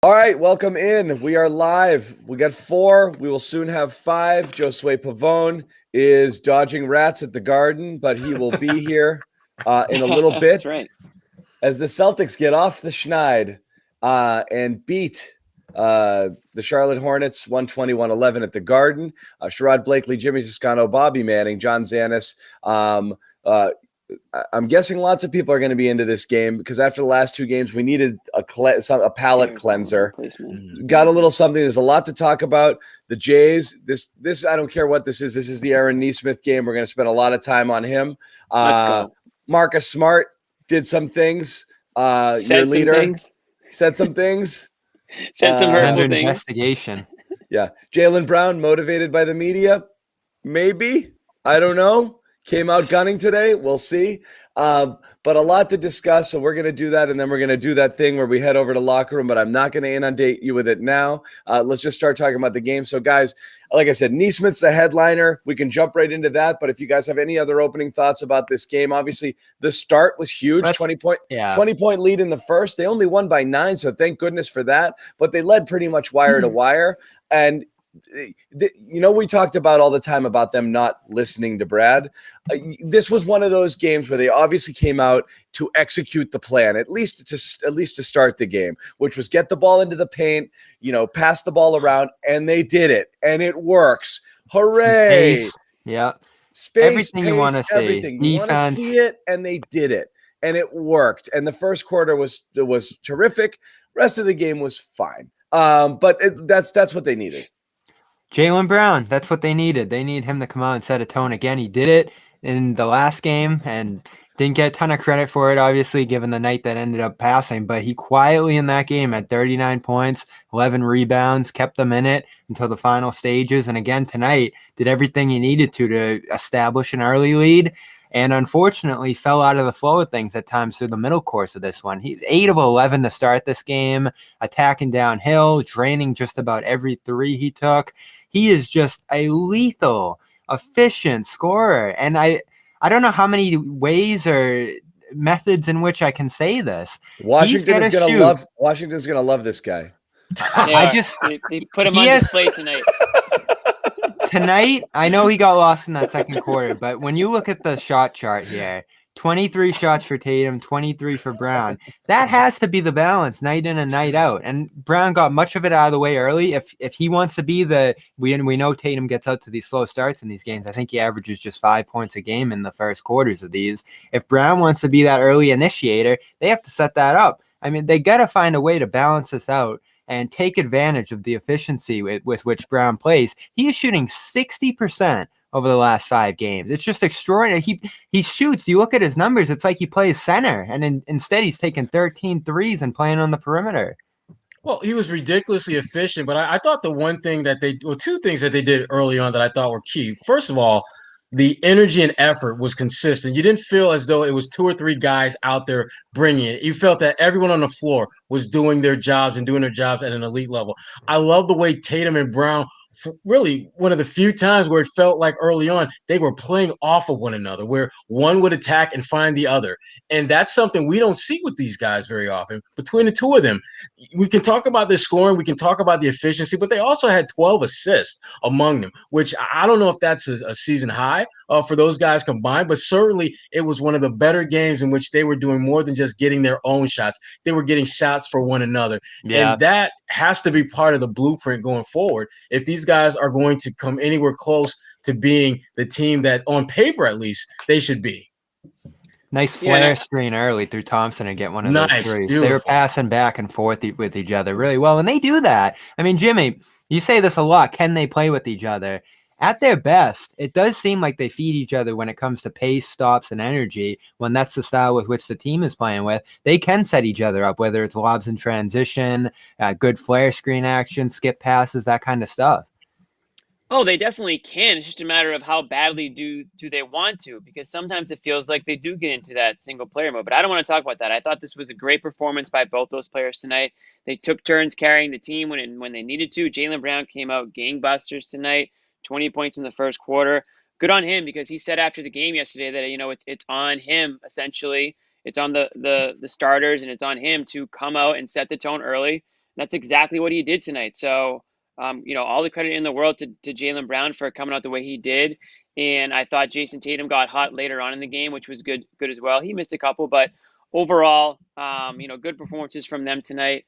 All right, welcome in. We are live. We got 4. We will soon have 5. Josue Pavone is dodging rats at the Garden, but he will be here in a little bit. That's right. As the Celtics get off the schneid and beat the Charlotte Hornets 120-111 at the Garden. Sherrod Blakely, Jimmy Toscano, Bobby Manning, John Zanis. I'm guessing lots of people are going to be into this game because after the last 2 games, we needed a palate cleanser. Got a little something. There's a lot to talk about. The Jays. This I don't care what this is. This is the Aaron Nesmith game. We're going to spend a lot of time on him. Let's go. Marcus Smart did some things. Your leader said some things. Said some hurtful things. Investigation. Yeah. Jaylen Brown motivated by the media. Maybe. I don't know. Came out gunning today. We'll see. But a lot to discuss. So we're going to do that. And then we're going to do that thing where we head over to locker room, but I'm not going to inundate you with it now. Let's just start talking about the game. So guys, like I said, Nesmith's the headliner. We can jump right into that. But if you guys have any other opening thoughts about this game, obviously the start was huge. 20 point lead in the first. They only won by 9. So thank goodness for that. But they led pretty much wire to wire. And we talked about all the time about them not listening to Brad. This was one of those games where they obviously came out to execute the plan, at least to start the game, which was get the ball into the paint, pass the ball around, and they did it, and it works. Hooray! Space. Yeah, space, everything pace, you want to see. Everything you want to see it, and they did it, and it worked. And the first quarter was terrific. Rest of the game was fine, but that's what they needed. Jaylen Brown, that's what they needed. They need him to come out and set a tone again. He did it in the last game and didn't get a ton of credit for it, obviously, given the night that ended up passing. But he quietly in that game had 39 points, 11 rebounds, kept them in it until the final stages. And again, tonight, did everything he needed to establish an early lead. And unfortunately fell out of the flow of things at times through the middle course of this one. He 8 of 11 to start this game, attacking downhill, draining just about every 3 he took. He is just a lethal, efficient scorer. And I don't know how many ways or methods in which I can say this. Washington's gonna love this guy. They put him on display tonight. Tonight, I know he got lost in that second quarter, but when you look at the shot chart here, 23 shots for Tatum, 23 for Brown. That has to be the balance night in and night out. And Brown got much of it out of the way early. If he wants to be we know Tatum gets out to these slow starts in these games. I think he averages just 5 points a game in the first quarters of these. If Brown wants to be that early initiator, they have to set that up. I mean, they got to find a way to balance this out and take advantage of the efficiency with which Brown plays. He is shooting 60% over the last 5 games. It's just extraordinary. He shoots. You look at his numbers, it's like he plays center, and instead he's taking 13 threes and playing on the perimeter. Well, he was ridiculously efficient, but I thought the one thing that two things that they did early on that I thought were key. First of all, the energy and effort was consistent. You didn't feel as though it was 2 or 3 guys out there bringing it. You felt that everyone on the floor was doing their jobs and doing their jobs at an elite level. I love the way Tatum and Brown, really one of the few times where it felt like early on they were playing off of one another, where one would attack and find the other. And that's something we don't see with these guys very often. Between the two of them, we can talk about their scoring, we can talk about the efficiency, but they also had 12 assists among them, which I don't know if that's a season high for those guys combined, but certainly it was one of the better games in which they were doing more than just getting their own shots. They were getting shots for one another. Yeah. And that has to be part of the blueprint going forward if these guys are going to come anywhere close to being the team that, on paper at least, they should be. Nice flare screen early through Thompson and get one of those threes. Beautiful. They were passing back and forth with each other really well, and they do that. I mean, Jimmy, you say this a lot. Can they play with each other? At their best, it does seem like they feed each other when it comes to pace, stops, and energy. When that's the style with which the team is playing with, they can set each other up, whether it's lobs in transition, good flare screen action, skip passes, that kind of stuff. Oh, they definitely can. It's just a matter of how badly do they want to, because sometimes it feels like they do get into that single player mode. But I don't want to talk about that. I thought this was a great performance by both those players tonight. They took turns carrying the team when they needed to. Jaylen Brown came out gangbusters tonight. 20 points in the first quarter. Good on him, because he said after the game yesterday that, it's on him, essentially. It's on the starters, and it's on him to come out and set the tone early That's exactly what he did tonight. So, all the credit in the world to Jaylen Brown for coming out the way he did. And I thought Jason Tatum got hot later on in the game, which was good as well. He missed a couple, but overall, good performances from them tonight.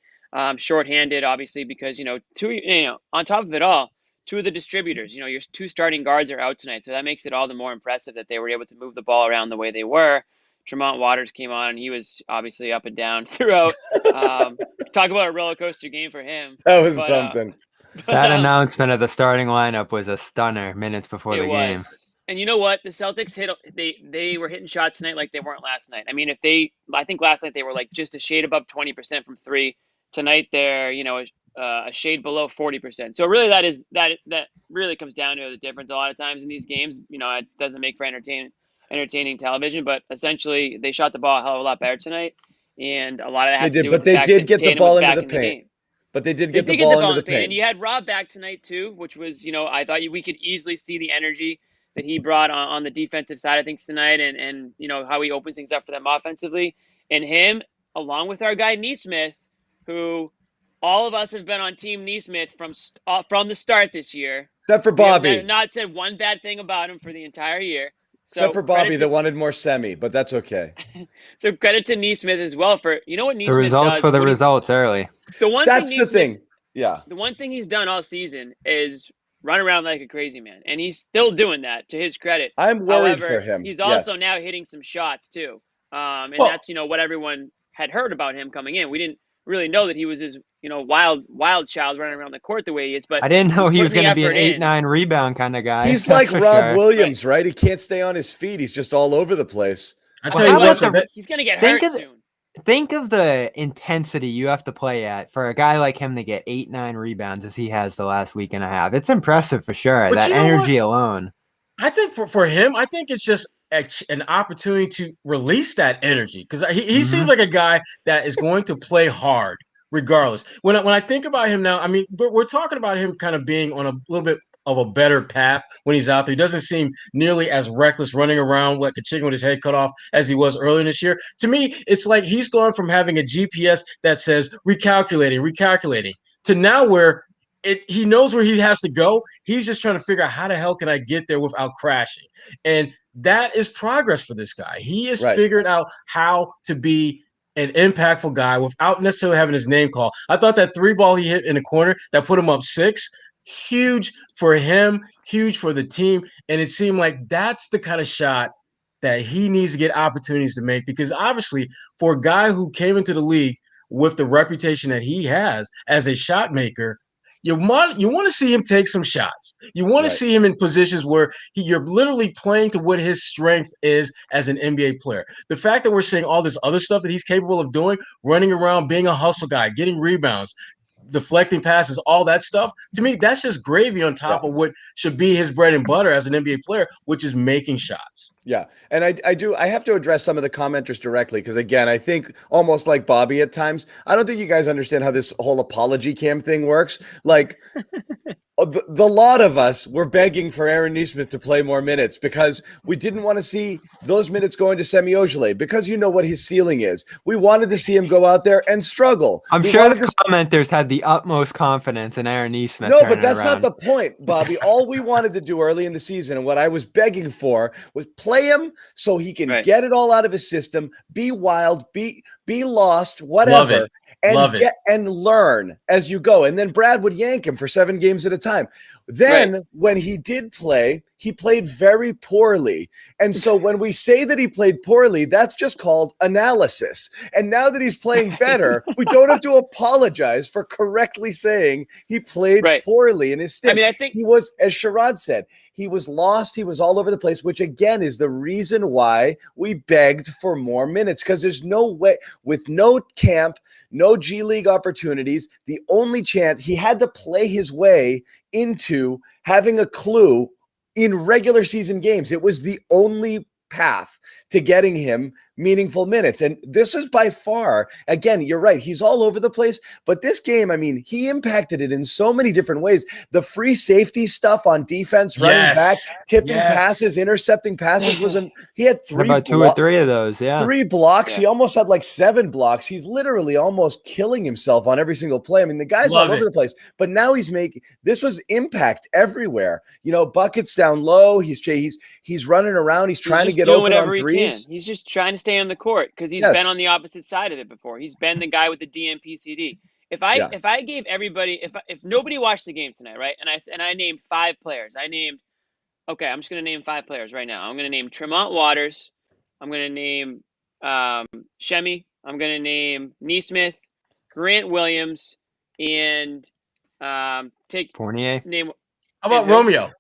Shorthanded, obviously, because, on top of it all, two of the distributors, your two starting guards are out tonight. So that makes it all the more impressive that they were able to move the ball around the way they were. Tremont Waters came on, and he was obviously up and down throughout. Talk about a roller coaster game for him. That was something. That announcement of the starting lineup was a stunner minutes before the game. Was. And you know what? The Celtics they were hitting shots tonight like they weren't last night. I mean, I think last night they were like just a shade above 20% from three. Tonight they're, a shade below 40%. So really that really comes down to the difference a lot of times in these games. It doesn't make for entertaining television, but essentially they shot the ball a hell of a lot better tonight. And a lot of that has to do with the fact that Tatum was back in the game. But they did get the ball into the paint. And you had Rob back tonight too, which was, I thought we could easily see the energy that he brought on the defensive side of things tonight, and how he opens things up for them offensively. And him, along with our guy Nesmith, who all of us have been on Team Nesmith from the start this year. Except for Bobby. We have not said one bad thing about him for the entire year. Except for Bobby that wanted more semi, but that's okay. So credit to Nesmith as well for, what Nesmith the results does for the results early. That's the thing. Yeah. The one thing he's done all season is run around like a crazy man, and he's still doing that to his credit. I'm worried for him. He's also now hitting some shots too. That's, what everyone had heard about him coming in. We didn't really know that he was this, wild child running around the court the way he is. But I didn't know he was going to be an 8-9 rebound kind of guy. He's like Rob Williams, right? He can't stay on his feet. He's just all over the place. I tell you what, he's going to get hurt soon. Think of the intensity you have to play at for a guy like him to get 8-9 rebounds as he has the last week and a half. It's impressive for sure. That energy alone. I think for him, I think it's just an opportunity to release that energy, because he seems like a guy that is going to play hard regardless. When I think about him now, I mean, we're talking about him kind of being on a little bit of a better path when he's out there. He doesn't seem nearly as reckless running around like a chicken with his head cut off as he was earlier this year. To me, it's like he's gone from having a GPS that says recalculating to now where he knows where he has to go. He's just trying to figure out how the hell can I get there without crashing. And that is progress for this guy. He has figured out how to be an impactful guy without necessarily having his name called. I thought that 3-ball he hit in the corner that put him up 6, huge for him, huge for the team. And it seemed like that's the kind of shot that he needs to get opportunities to make, because obviously for a guy who came into the league with the reputation that he has as a shot maker, you want to see him take some shots. You want to see him in positions where you're literally playing to what his strength is as an NBA player. The fact that we're seeing all this other stuff that he's capable of doing, running around, being a hustle guy, getting rebounds, deflecting passes, all that stuff, to me, that's just gravy on top of what should be his bread and butter as an NBA player, which is making shots. Yeah. And I have to address some of the commenters directly, because again, I think almost like Bobby at times, I don't think you guys understand how this whole apology cam thing works. Like the lot of us were begging for Aaron Nesmith to play more minutes because we didn't want to see those minutes going to Semi Ojeleye, because you know what his ceiling is. We wanted to see him go out there and struggle. I'm sure the commenters had the utmost confidence in Aaron Nesmith. No, but that's not the point, Bobby. All we wanted to do early in the season, and what I was begging for, was play him so he can get it all out of his system, be wild, be lost, whatever. And learn as you go. And then Brad would yank him for 7 games at a time. Then when he did play, he played very poorly. And so when we say that he played poorly, that's just called analysis. And now that he's playing better, we don't have to apologize for correctly saying he played poorly in his stint. I mean, I think he was, as Sherrod said, he was lost. He was all over the place, which again is the reason why we begged for more minutes, because there's no way, with no camp, no G League opportunities, the only chance he had to play his way into having a clue in regular season games. It was the only path to getting him meaningful minutes. And this is by far, again, you're right, he's all over the place, but this game, I mean, he impacted it in so many different ways. The free safety stuff on defense, running back, tipping passes, intercepting passes he had about 2 or 3 of those, 3 blocks. He almost had like 7 blocks. He's literally almost killing himself on every single play. I mean, the guy's all over the place, but now this was impact everywhere. You know, buckets down low. He's running around. He's trying to get open on threes. He's just trying to stay on the court because he's been on the opposite side of it before. He's been the guy with the DNPCD. If I gave everybody, if nobody watched the game tonight, right? And I named 5 players. Okay, I'm just going to name 5 players right now. I'm going to name Tremont Waters. I'm going to name Shemi. I'm going to name Nesmith, Grant Williams, and take Fournier. Name. How about Romeo?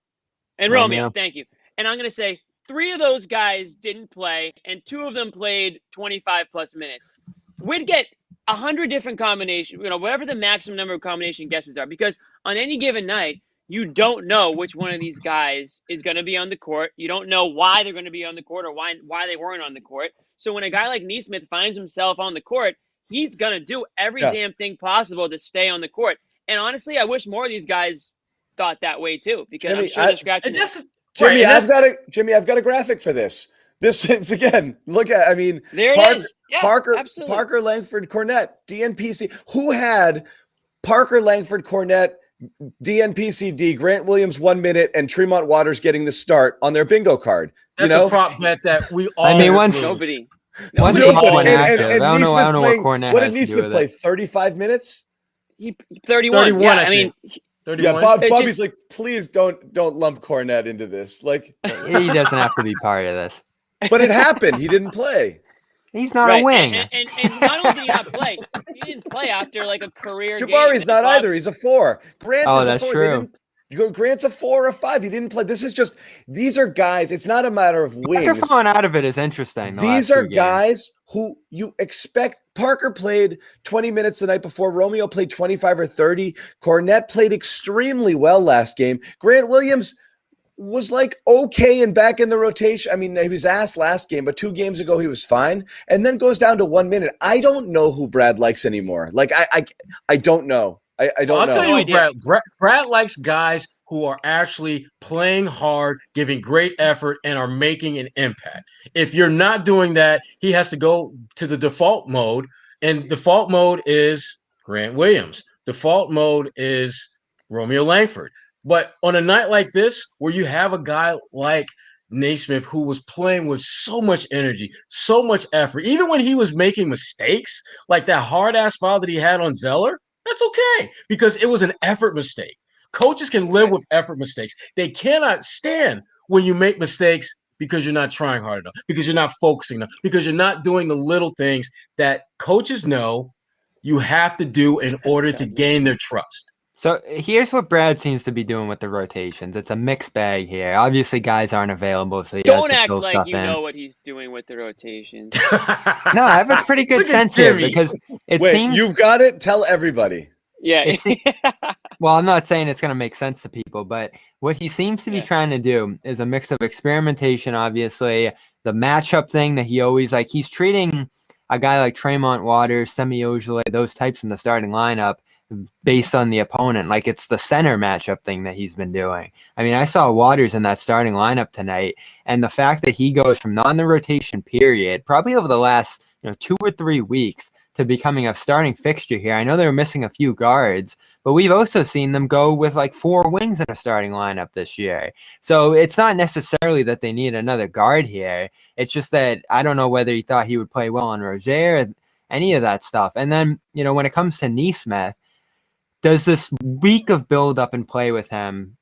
And Romeo, thank you. And I'm going to say 3 of those guys didn't play, and 2 of them played 25-plus minutes. We'd get 100 different combinations, whatever the maximum number of combination guesses are, because on any given night, you don't know which one of these guys is going to be on the court. You don't know why they're going to be on the court or why they weren't on the court. So when a guy like Nesmith finds himself on the court, he's going to do every damn thing possible to stay on the court. And honestly, I wish more of these guys thought that way too, because I'm sure they're scratching it. Jimmy, I've got a graphic for this. This is, again, look at, I mean, there it is. Yeah, Parker, absolutely. Parker, Langford, Cornette, DNPC. Who had Parker, Langford, Cornette, DNPCD, Grant Williams 1 minute, and Tremont Waters getting the start on their bingo card? That's a prop bet that we all. I mean, nobody. I don't know what Cornette what did Nesmith play? 35 minutes. 31. Yeah, I mean. 31. Yeah, Bobby's like, please don't lump Cornette into this. Like, he doesn't have to be part of this. But it happened. He didn't play. He's not a wing. And not only did he not play, he didn't play after like a career Jabari's game. not either. He's a 4. Grant is that's a 4. True. Grant's a 4 or a 5. He didn't play. These are guys. It's not a matter of wings. Parker falling out of it is interesting. These are guys who you expect. Parker played 20 minutes the night before. Romeo played 25 or 30. Cornette played extremely well last game. Grant Williams was like okay and back in the rotation. I mean, he was asked last game, but 2 games ago he was fine, and then goes down to 1 minute. I don't know who Brad likes anymore. Like I don't know. I don't know. I'll tell you, Brad likes guys who are actually playing hard, giving great effort, and are making an impact. If you're not doing that, he has to go to the default mode, and default mode is Grant Williams. Default mode is Romeo Langford. But on a night like this, where you have a guy like Nesmith who was playing with so much energy, so much effort, even when he was making mistakes, like that hard-ass foul that he had on Zeller, that's okay, because it was an effort mistake. Coaches can live with effort mistakes. They cannot stand when you make mistakes because you're not trying hard enough, because you're not focusing enough, because you're not doing the little things that coaches know you have to do in order to gain their trust. So here's what Brad seems to be doing with the rotations. It's a mixed bag here. Obviously, guys aren't available, so he has to fill stuff in. Don't act like you know what he's doing with the rotations. No, I have a pretty good sense here because it seems you've got it. Tell everybody. Yeah. Well, I'm not saying it's going to make sense to people, but what he seems to be trying to do is a mix of experimentation, obviously, the matchup thing that he always like. He's treating a guy like Tremont Waters, Semi Ojeleye, those types in the starting lineup based on the opponent. Like it's the center matchup thing that he's been doing. I mean, I saw Waters in that starting lineup tonight, and the fact that he goes from not in the rotation period, probably over the last 2 or 3 weeks, to becoming a starting fixture here. I know they were missing a few guards, but we've also seen them go with like 4 wings in a starting lineup this year. So it's not necessarily that they need another guard here. It's just that I don't know whether he thought he would play well on Rozier or any of that stuff. And then, when it comes to Nesmith, does this week of build up and play with him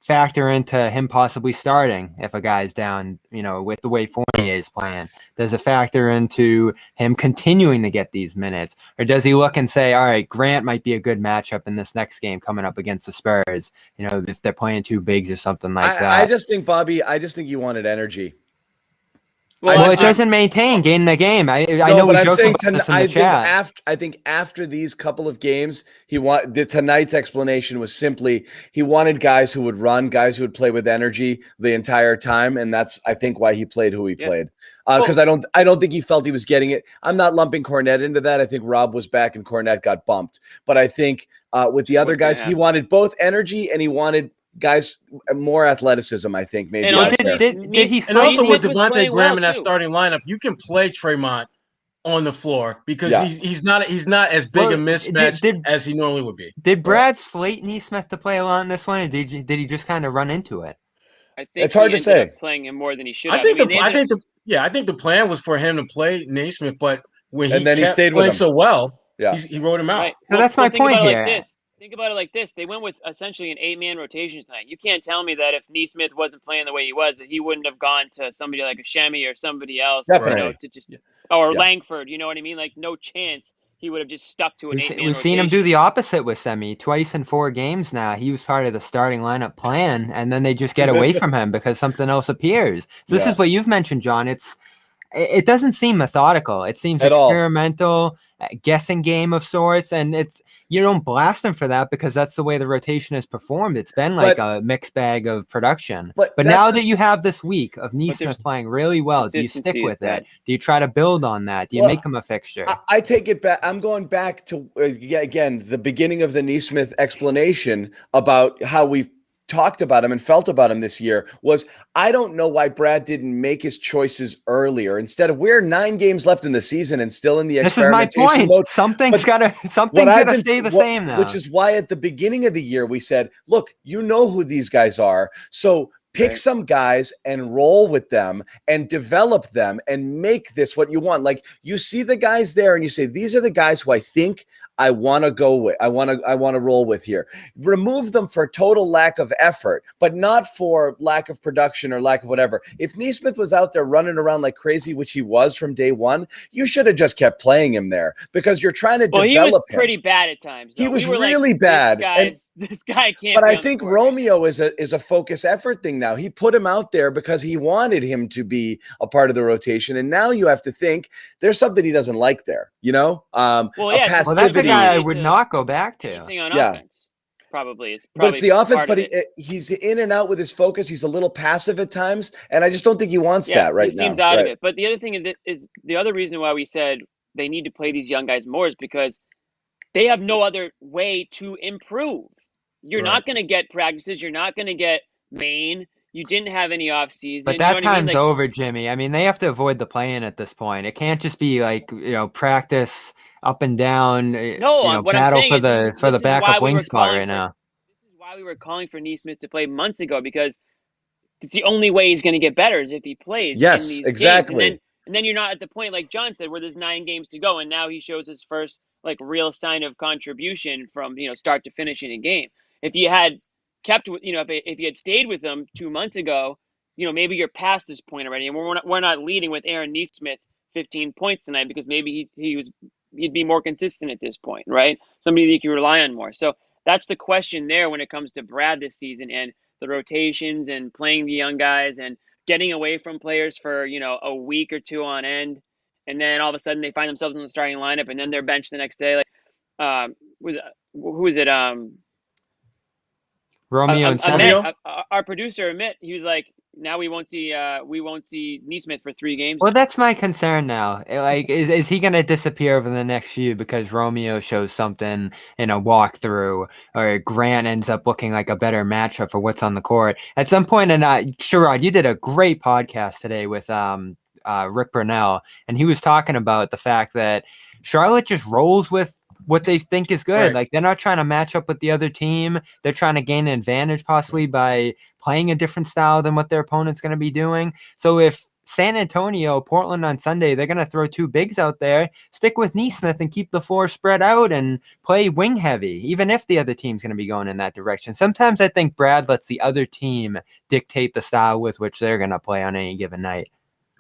factor into him possibly starting if a guy's down, with the way Fournier is playing? Does it factor into him continuing to get these minutes? Or does he look and say, all right, Grant might be a good matchup in this next game coming up against the Spurs, if they're playing 2 bigs or something like that? I just think, Bobby, you wanted energy. Well, it doesn't maintain gaining the game. I know but we I'm joked saying about this in the chat. I think after these couple of games, tonight's explanation was simply he wanted guys who would run, guys who would play with energy the entire time, and that's I think why he played who he played. Because I don't think he felt he was getting it. I'm not lumping Cornette into that. I think Rob was back and Cornette got bumped. But I think with the other guys, he wanted both energy and he wanted guys more athleticism. I think maybe. And honestly, did he? And also with Smith Devontae Graham in that too. starting lineup, you can play Tremont on the floor because he's not as big a mismatch as he normally would be. Did Brad slate Nesmith to play a lot in this one, or did he just kind of run into it? I think it's hard to say. Playing him more than he should have. I think the plan was for him to play Nesmith, but when he stayed playing so well, he wrote him out. Right. So that's my point here. Think about it like this. They went with essentially an 8-man rotation tonight. You can't tell me that if Nesmith wasn't playing the way he was, that he wouldn't have gone to somebody like a Shemi or somebody else. Definitely. Or Langford, you know what I mean? Like, no chance he would have just stuck to an 8-man rotation. We've seen him do the opposite with Semi twice in 4 games now. He was part of the starting lineup plan, and then they just get away from him because something else appears. So this is what you've mentioned, John. It doesn't seem methodical. It seems experimental, guessing game of sorts, and you don't blast him for that because that's the way the rotation is performed. It's been like a mixed bag of production. But now that you have this week of Nesmith playing really well, do you stick with it? Do you try to build on that? Do you make him a fixture? I take it back. I'm going back to, again, the beginning of the Nesmith explanation about how we've talked about him and felt about him this year was I don't know why Brad didn't make his choices earlier. Instead of we're 9 games left in the season and still in the experimentation mode. This is my point. Mode. Something's gonna stay the same now. Which is why at the beginning of the year we said, look, you know who these guys are. So pick some guys and roll with them and develop them and make this what you want. Like you see the guys there and you say, these are the guys who I think I want to go with. I want to roll with here. Remove them for total lack of effort, but not for lack of production or lack of whatever. If Nesmith was out there running around like crazy, which he was from day one, you should have just kept playing him there because you're trying to develop him. He was pretty bad at times. Though. He was really bad. This guy can't. But I think Romeo is a focus effort thing now. He put him out there because he wanted him to be a part of the rotation, and now you have to think there's something he doesn't like there. You know, that's a guy I would not go back to. Offense, probably. But it's the offense, but he's in and out with his focus. He's a little passive at times, and I just don't think he wants that right now. He seems out of it. But the other thing is the other reason why we said they need to play these young guys more is because they have no other way to improve. You're not going to get practices. You're not going to get Maine. You didn't have any offseason. But that time's over, Jimmy. I mean, they have to avoid the play-in at this point. It can't just be like, practice up and down, battle for the backup wing spot right now. This is why we were calling for Nesmith to play months ago, because it's the only way he's going to get better is if he plays. Yes, in these exactly. Games. And then you're not at the point, like John said, where there's 9 games to go, and now he shows his first real sign of contribution from start to finish in a game. If you had kept, if you had stayed with him 2 months ago, maybe you're past this point already, and we're not leading with Aaron Nesmith 15 points tonight because maybe he'd be more consistent at this point, right? Somebody that you can rely on more. So that's the question there when it comes to Brad this season and the rotations and playing the young guys and getting away from players for a week or 2 on end, and then all of a sudden they find themselves in the starting lineup and then they're benched the next day. Who is it? Romeo and Samuel. Our producer Amit, he was like, now we won't see Nesmith for 3 games. Well, that's my concern now. Is he going to disappear over the next few because Romeo shows something in a walkthrough, or Grant ends up looking like a better matchup for what's on the court at some point? And Sherrod, you did a great podcast today with Rick Brunell, and he was talking about the fact that Charlotte just rolls with what they think is good. Right. Like, they're not trying to match up with the other team. They're trying to gain an advantage possibly by playing a different style than what their opponent's going to be doing. So if San Antonio, Portland on Sunday, they're going to throw 2 bigs out there, stick with Nesmith and keep the floor spread out and play wing heavy, even if the other team's going to be going in that direction. Sometimes I think Brad lets the other team dictate the style with which they're going to play on any given night.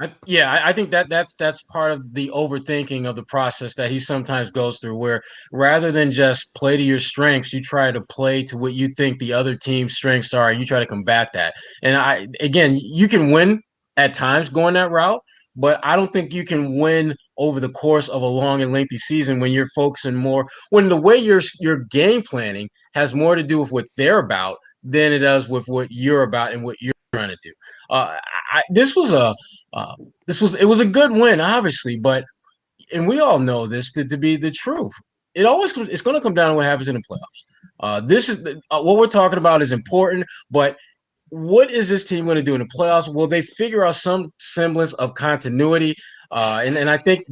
I think that's part of the overthinking of the process that he sometimes goes through, where rather than just play to your strengths, you try to play to what you think the other team's strengths are, and you try to combat that. And again, you can win at times going that route, but I don't think you can win over the course of a long and lengthy season when you're focusing more, when the way your game planning has more to do with what they're about than it does with what you're about and what you're trying to do. This was a good win, obviously, but and we all know this to be the truth. It's going to come down to what happens in the playoffs. This is what we're talking about is important, but what is this team going to do in the playoffs? Will they figure out some semblance of continuity? And I think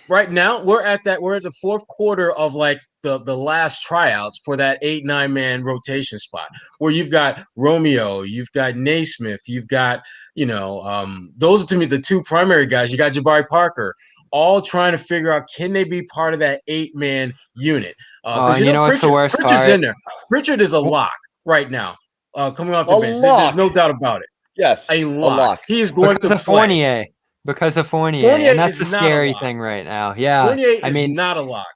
right now we're at the fourth quarter of like the last tryouts for that 8-9 man rotation spot where you've got Romeo, you've got Nesmith, you've got those are to me the two primary guys. You got Jabari Parker, all trying to figure out can they be part of that 8-man unit. What's the worst Pritchard's part? in there. Pritchard is a lock right now, coming off the bench. There's no doubt about it. Yes, a lock. He is going because to of Fournier. Because of Fournier, and that's the scary thing right now. Yeah, Fournier is not a lock.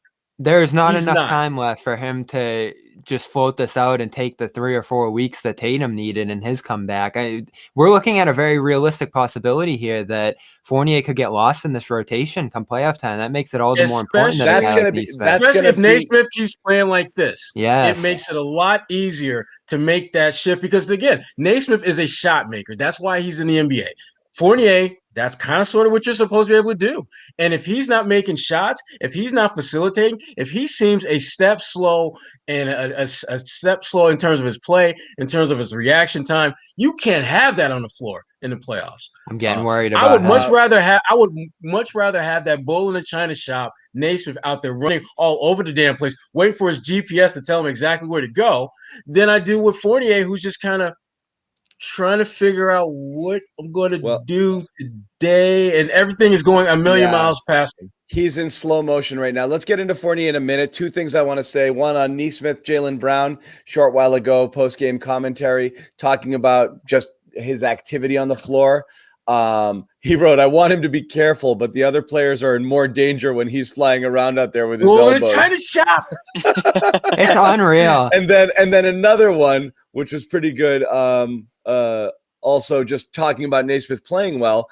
There's not enough time left for him to just float this out and take the 3 or 4 weeks that Tatum needed in his comeback. We're looking at a very realistic possibility here that Fournier could get lost in this rotation come playoff time. That makes it all the more important. Especially if Nesmith keeps playing like this. Yes. It makes it a lot easier to make that shift because, again, Nesmith is a shot maker. That's why he's in the NBA. Fournier, that's kind of sort of what you're supposed to be able to do. And if he's not making shots, if he's not facilitating, if he seems a step slow and a step slow in terms of his play, in terms of his reaction time, you can't have that on the floor in the playoffs. I'm getting worried about I would much rather have that bull in the china shop, Nesmith out there running all over the damn place, waiting for his GPS to tell him exactly where to go, than I do with Fournier, who's just kind of trying to figure out what I'm going to do today, and everything is going a million miles past him. He's in slow motion right now. Let's get into Fournier in a minute. Two things I want to say. One on Nesmith, Jaylen Brown, short while ago, post-game commentary, talking about just his activity on the floor. He wrote, "I want him to be careful, but the other players are in more danger when he's flying around out there with his elbows." Trying to shop. It's unreal. And then another one, which was pretty good. Also, just talking about Nesmith playing well.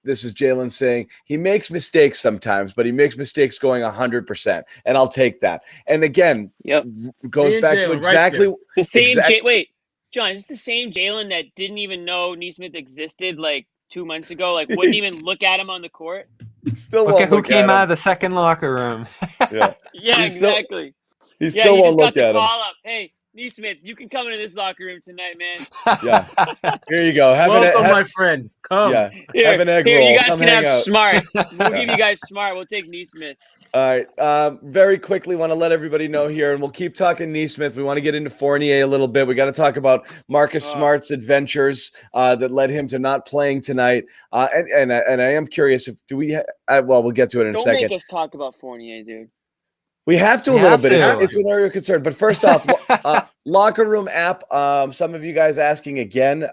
This is Jaylen saying he makes mistakes sometimes, but he makes mistakes going 100%, and I'll take that. And again, goes back to exactly the same. Wait, John, is this the same Jaylen that didn't even know Nesmith existed like 2 months ago? Like wouldn't even look at him on the court. Still look at who came out of the second locker room. Yeah, exactly. He still won't look at him. Call up. Hey, Nesmith, you can come into this locker room tonight, man. Yeah. Here you go. Welcome, my friend. Come. Yeah. Have an egg roll. You guys come can have out. Smart. We'll give you guys Smart. We'll take Nesmith. All right. Very quickly, want to let everybody know here, and we'll keep talking Nesmith. We want to get into Fournier a little bit. We got to talk about Marcus Smart's adventures that led him to not playing tonight. And I am curious if we'll get to it in a second. Don't make us talk about Fournier, dude. We have to a little bit. It's an area of concern. But first off, locker room app. Some of you guys asking again.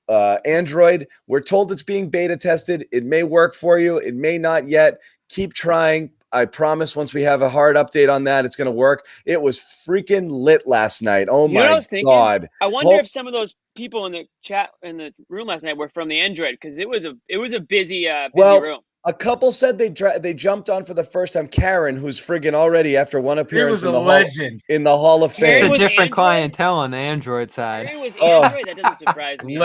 Android. We're told it's being beta tested. It may work for you. It may not yet. Keep trying. I promise once we have a hard update on that, it's going to work. It was freaking lit last night. Oh my God. I wonder if some of those people in the chat in the room last night were from the Android, because it was a busy room. A couple said they jumped on for the first time. Karen, who's friggin' already after one appearance in the Hall of Fame. It's a different clientele on the Android side. Karen was Android. That doesn't surprise me.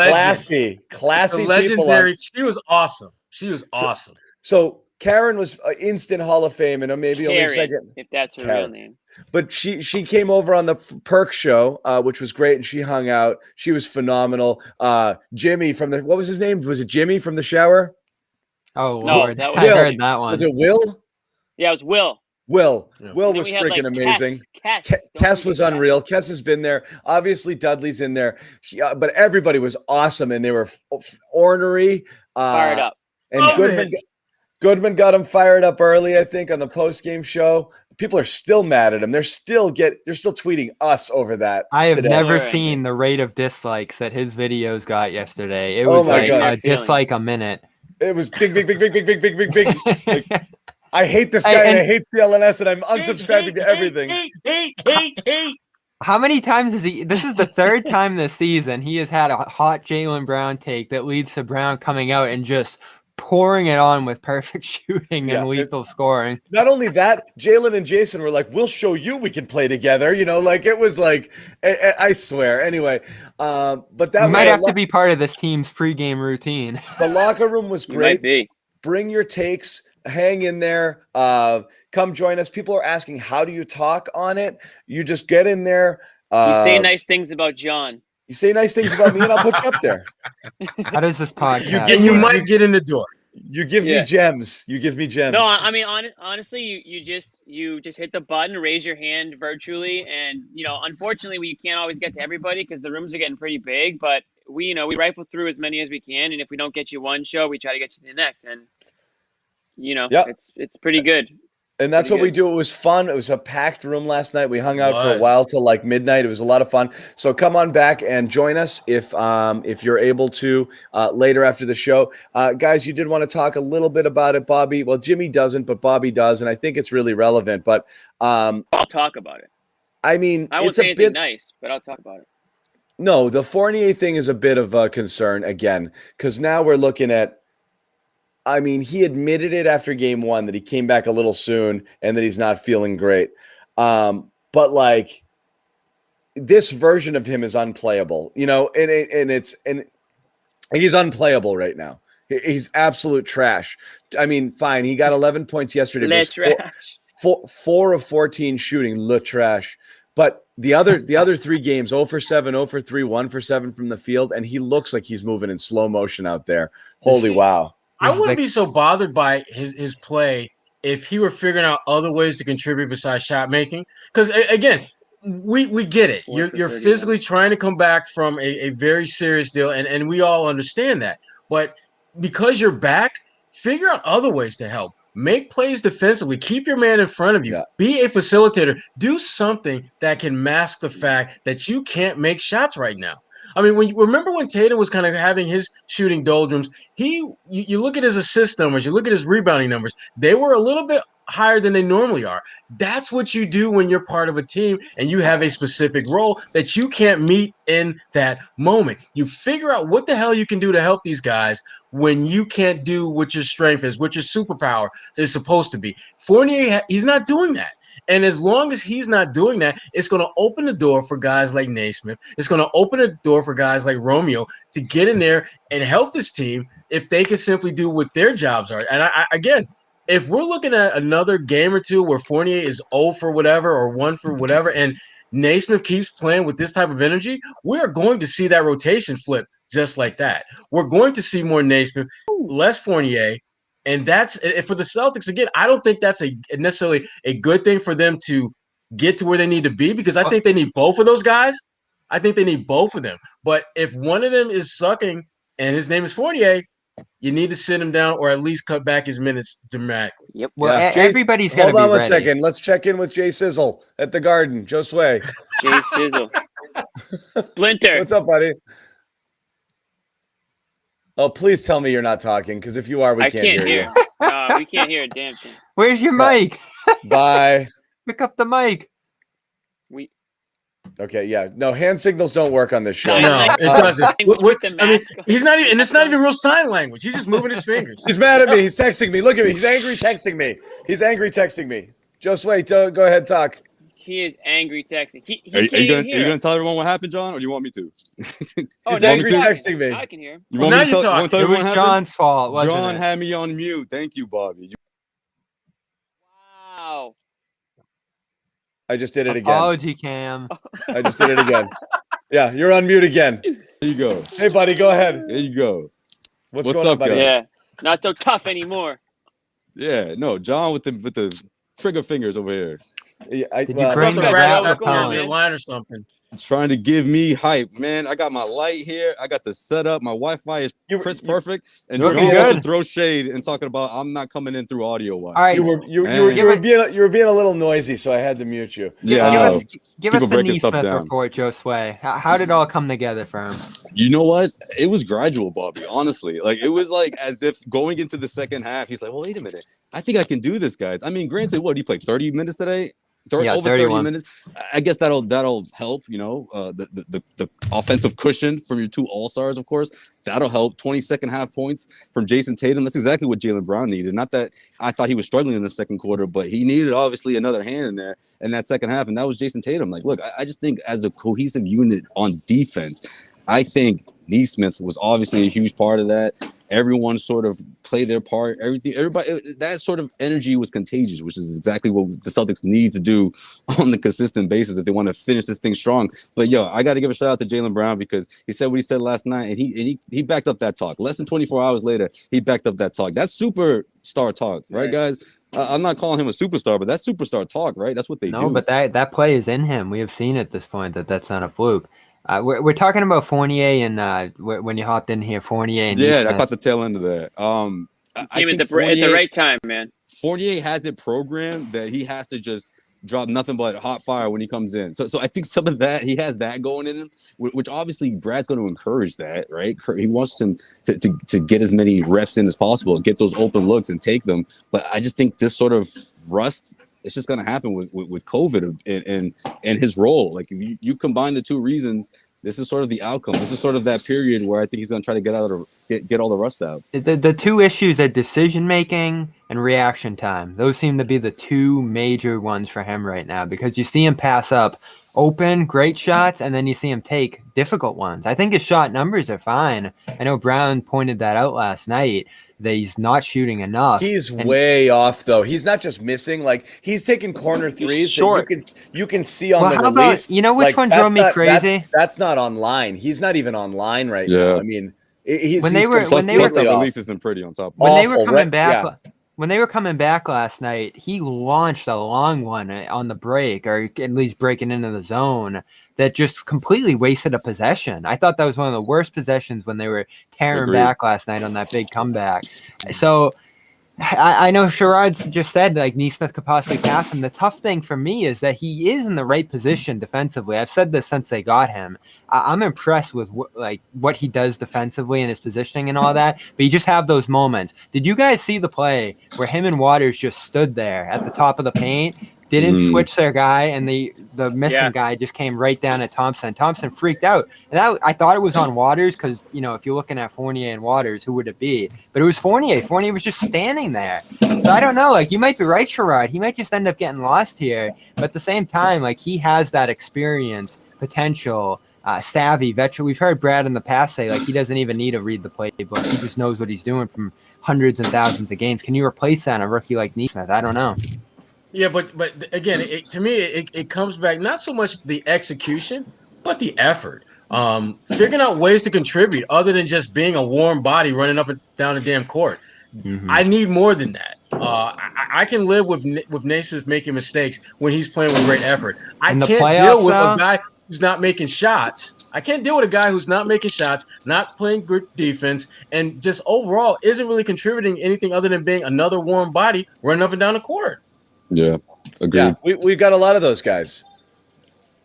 Classy legendary. people. She was awesome. Awesome. So Karen was instant Hall of Fame, and maybe Karen, only second. If that's her real name. But she came over on the Perk show, which was great, and she hung out. She was phenomenal. Jimmy from what was his name? Was it Jimmy from the shower? Oh, Lord. No, I heard that one. Was it Will? Yeah, it was Will. Will was freaking amazing. Kess was unreal. Kess has been there. Obviously, Dudley's in there. But everybody was awesome, and they were ornery. Fired up. And Goodman got him fired up early, I think, on the post-game show. People are still mad at him. They're still tweeting us over that. I have never seen the rate of dislikes that his videos got yesterday. It was like a dislike a minute. It was big. Like, I hate this guy and I hate CLNS, and I'm unsubscribing to everything. Hate. How many times has he? This is the third time this season he has had a hot Jaylen Brown take that leads to Brown coming out and just pouring it on with perfect shooting Yeah, and lethal scoring. Not only that, Jaylen and Jason were like, "We'll show you we can play together." Like it was like, I swear. Anyway, but that We might have to be part of this team's pregame routine. the locker room was You great. might be. Bring your takes, hang in there. Come join us. People are asking, how do you talk on it? You just get in there. You say nice things about John. You say nice things about me, and I'll put you up there. How does this podcast? And you might get in the door. You give me gems. You give me gems. No, I mean, honestly, you just hit the button, raise your hand virtually, and unfortunately, we can't always get to everybody because the rooms are getting pretty big. But we rifle through as many as we can, and if we don't get you one show, we try to get you to the next, and it's pretty good. And that's what we do. It was fun. It was a packed room last night. We hung out for a while till like midnight. It was a lot of fun. So come on back and join us if you're able to later after the show. Guys, you did want to talk a little bit about it, Bobby. Well, Jimmy doesn't, but Bobby does, and I think it's really relevant. But I'll talk about it. I mean, I won't it's say a anything bit nice, but I'll talk about it. No, the Fournier thing is a bit of a concern again, because now we're looking at. I mean, he admitted it after game one that he came back a little soon and that he's not feeling great. But like this version of him is unplayable, and he's unplayable right now. He's absolute trash. I mean, fine. He got 11 points yesterday. Four of 14 shooting, le trash. But the other 3 games, 0 for 7, 0 for 3, 1 for 7 from the field, and he looks like he's moving in slow motion out there. Holy wow. I wouldn't be so bothered by his play if he were figuring out other ways to contribute besides shot making. Because again, we get it. You're physically trying to come back from a very serious deal, and we all understand that. But because you're back, figure out other ways to help. Make plays defensively. Keep your man in front of you. Yeah. Be a facilitator. Do something that can mask the fact that you can't make shots right now. I mean, remember when Tatum was kind of having his shooting doldrums, you look at his assist numbers, you look at his rebounding numbers, they were a little bit higher than they normally are. That's what you do when you're part of a team and you have a specific role that you can't meet in that moment. You figure out what the hell you can do to help these guys when you can't do what your strength is, what your superpower is supposed to be. Fournier, he's not doing that. And as long as he's not doing that, it's going to open the door for guys like Nesmith. It's going to open the door for guys like Romeo to get in there and help this team if they can simply do what their jobs are. And again, if we're looking at another game or two where Fournier is 0 for whatever or 1 for whatever, and Nesmith keeps playing with this type of energy, we're going to see that rotation flip just like that. We're going to see more Nesmith, less Fournier. And that's for the Celtics. Again, I don't think that's necessarily a good thing for them to get to where they need to be because I think they need both of those guys. I think they need both of them. But if one of them is sucking and his name is Fournier, you need to sit him down or at least cut back his minutes dramatically. Yep. Well, everybody's got to be ready. Hold on a ready. second. Let's check in with Jay Sizzle at the Garden. Joe Sway. Jay Sizzle. Splinter. What's up, buddy? Oh, please tell me you're not talking, because if you are, we can't hear you. We can't hear a damn thing. Where's your mic? Bye. Pick up the mic. Okay, yeah. No, hand signals don't work on this show. No, it doesn't. I mean, he's not even, and it's not even real sign language. He's just moving his fingers. He's mad at me. He's texting me. Look at me. He's angry texting me. Joe Sway, go ahead, talk. He is angry texting. Are you gonna tell everyone what happened, John, or do you want me to? He's angry texting me. I can hear him. You want me to tell everyone it was what John's fault, wasn't John it? had me on mute. Thank you, Bobby. Wow. I just did it again. Apology, Cam. I just did it again. Yeah, you're on mute again. There you go. Hey, buddy, go ahead. There you go. What's going on, buddy? guys? Yeah, not so tough anymore. Yeah, no, John with the trigger fingers over here. Yeah, Did you bring the rap your line or something? Trying to give me hype, man. I got my light here. I got the setup. My Wi-Fi is perfect. And John wants to throw shade and talking about I'm not coming in through audio wise. All right, you were being a little noisy, so I had to mute you. Yeah, give us the Nesmith report, Joe Sway. How did it all come together for him? You know what? It was gradual, Bobby. Honestly, like it was like as if going into the second half, he's like, "Well, wait a minute. I think I can do this, guys." I mean, granted, what he played 30 minutes today. Over 30 31 minutes. I guess that'll help, the offensive cushion from your 2 all-stars, of course. That'll help. 20 second half points from Jason Tatum. That's exactly what Jaylen Brown needed. Not that I thought he was struggling in the second quarter, but he needed obviously another hand in there in that second half, and that was Jason Tatum. Like, look, I just think as a cohesive unit on defense, I think Nesmith was obviously a huge part of that. Everyone sort of played their part. Everybody, that sort of energy was contagious, which is exactly what the Celtics need to do on the consistent basis if they want to finish this thing strong. But I got to give a shout out to Jaylen Brown because he said what he said last night, and he backed up that talk. Less than 24 hours later, he backed up that talk. That's superstar talk, right, guys? I'm not calling him a superstar, but that's superstar talk, right? That's what they do. No, but that play is in him. We have seen at this point that's not a fluke. We're talking about Fournier and when you hopped in here, Fournier and I caught the tail end of that. I think at the right time, man. Fournier has it programmed that he has to just drop nothing but hot fire when he comes in. So I think some of that, he has that going in him, which obviously Brad's going to encourage that, right? He wants him to get as many reps in as possible, get those open looks and take them. But I just think this sort of rust, it's just going to happen with COVID and his role. Like if you combine the two reasons, this is sort of the outcome. This is sort of that period where I think he's going to try to get all the rust out. The two issues are decision making and reaction time. Those seem to be the two major ones for him right now because you see him pass up open, great shots, and then you see him take difficult ones. I think his shot numbers are fine. I know Brown pointed that out last night, that he's not shooting enough. He's way off, though. He's not just missing. Like, he's taking corner threes that you can see on the release. You know which one drove me crazy? That's not online. He's not even online right now. I mean, when they were release isn't pretty on top. When they were coming back. When they were coming back last night, he launched a long one on the break, or at least breaking into the zone, that just completely wasted a possession. I thought that was one of the worst possessions when they were tearing back last night on that big comeback. So I know Sherrod's just said like Nesmith could possibly pass him. The tough thing for me is that he is in the right position defensively. I've said this since they got him. I'm impressed with what he does defensively and his positioning and all that. But you just have those moments. Did you guys see the play where him and Waters just stood there at the top of the paint? Didn't switch their guy, and the missing guy just came right down at Thompson. Thompson freaked out, and I thought it was on Waters because if you're looking at Fournier and Waters, who would it be? But it was Fournier. Fournier was just standing there. So I don't know. Like you might be right, Sherrod. He might just end up getting lost here. But at the same time, like he has that experience, potential, savvy veteran. We've heard Brad in the past say like he doesn't even need to read the playbook. He just knows what he's doing from hundreds and thousands of games. Can you replace that on a rookie like Nesmith? I don't know. Yeah, but again, to me, it comes back not so much the execution, but the effort. Figuring out ways to contribute other than just being a warm body running up and down the damn court. Mm-hmm. I need more than that. I can live with Nesmith making mistakes when he's playing with great effort. I can't deal with a guy who's not making shots. I can't deal with a guy who's not making shots, not playing good defense, and just overall isn't really contributing anything other than being another warm body running up and down the court. Yeah, agreed. Yeah, we've got a lot of those guys.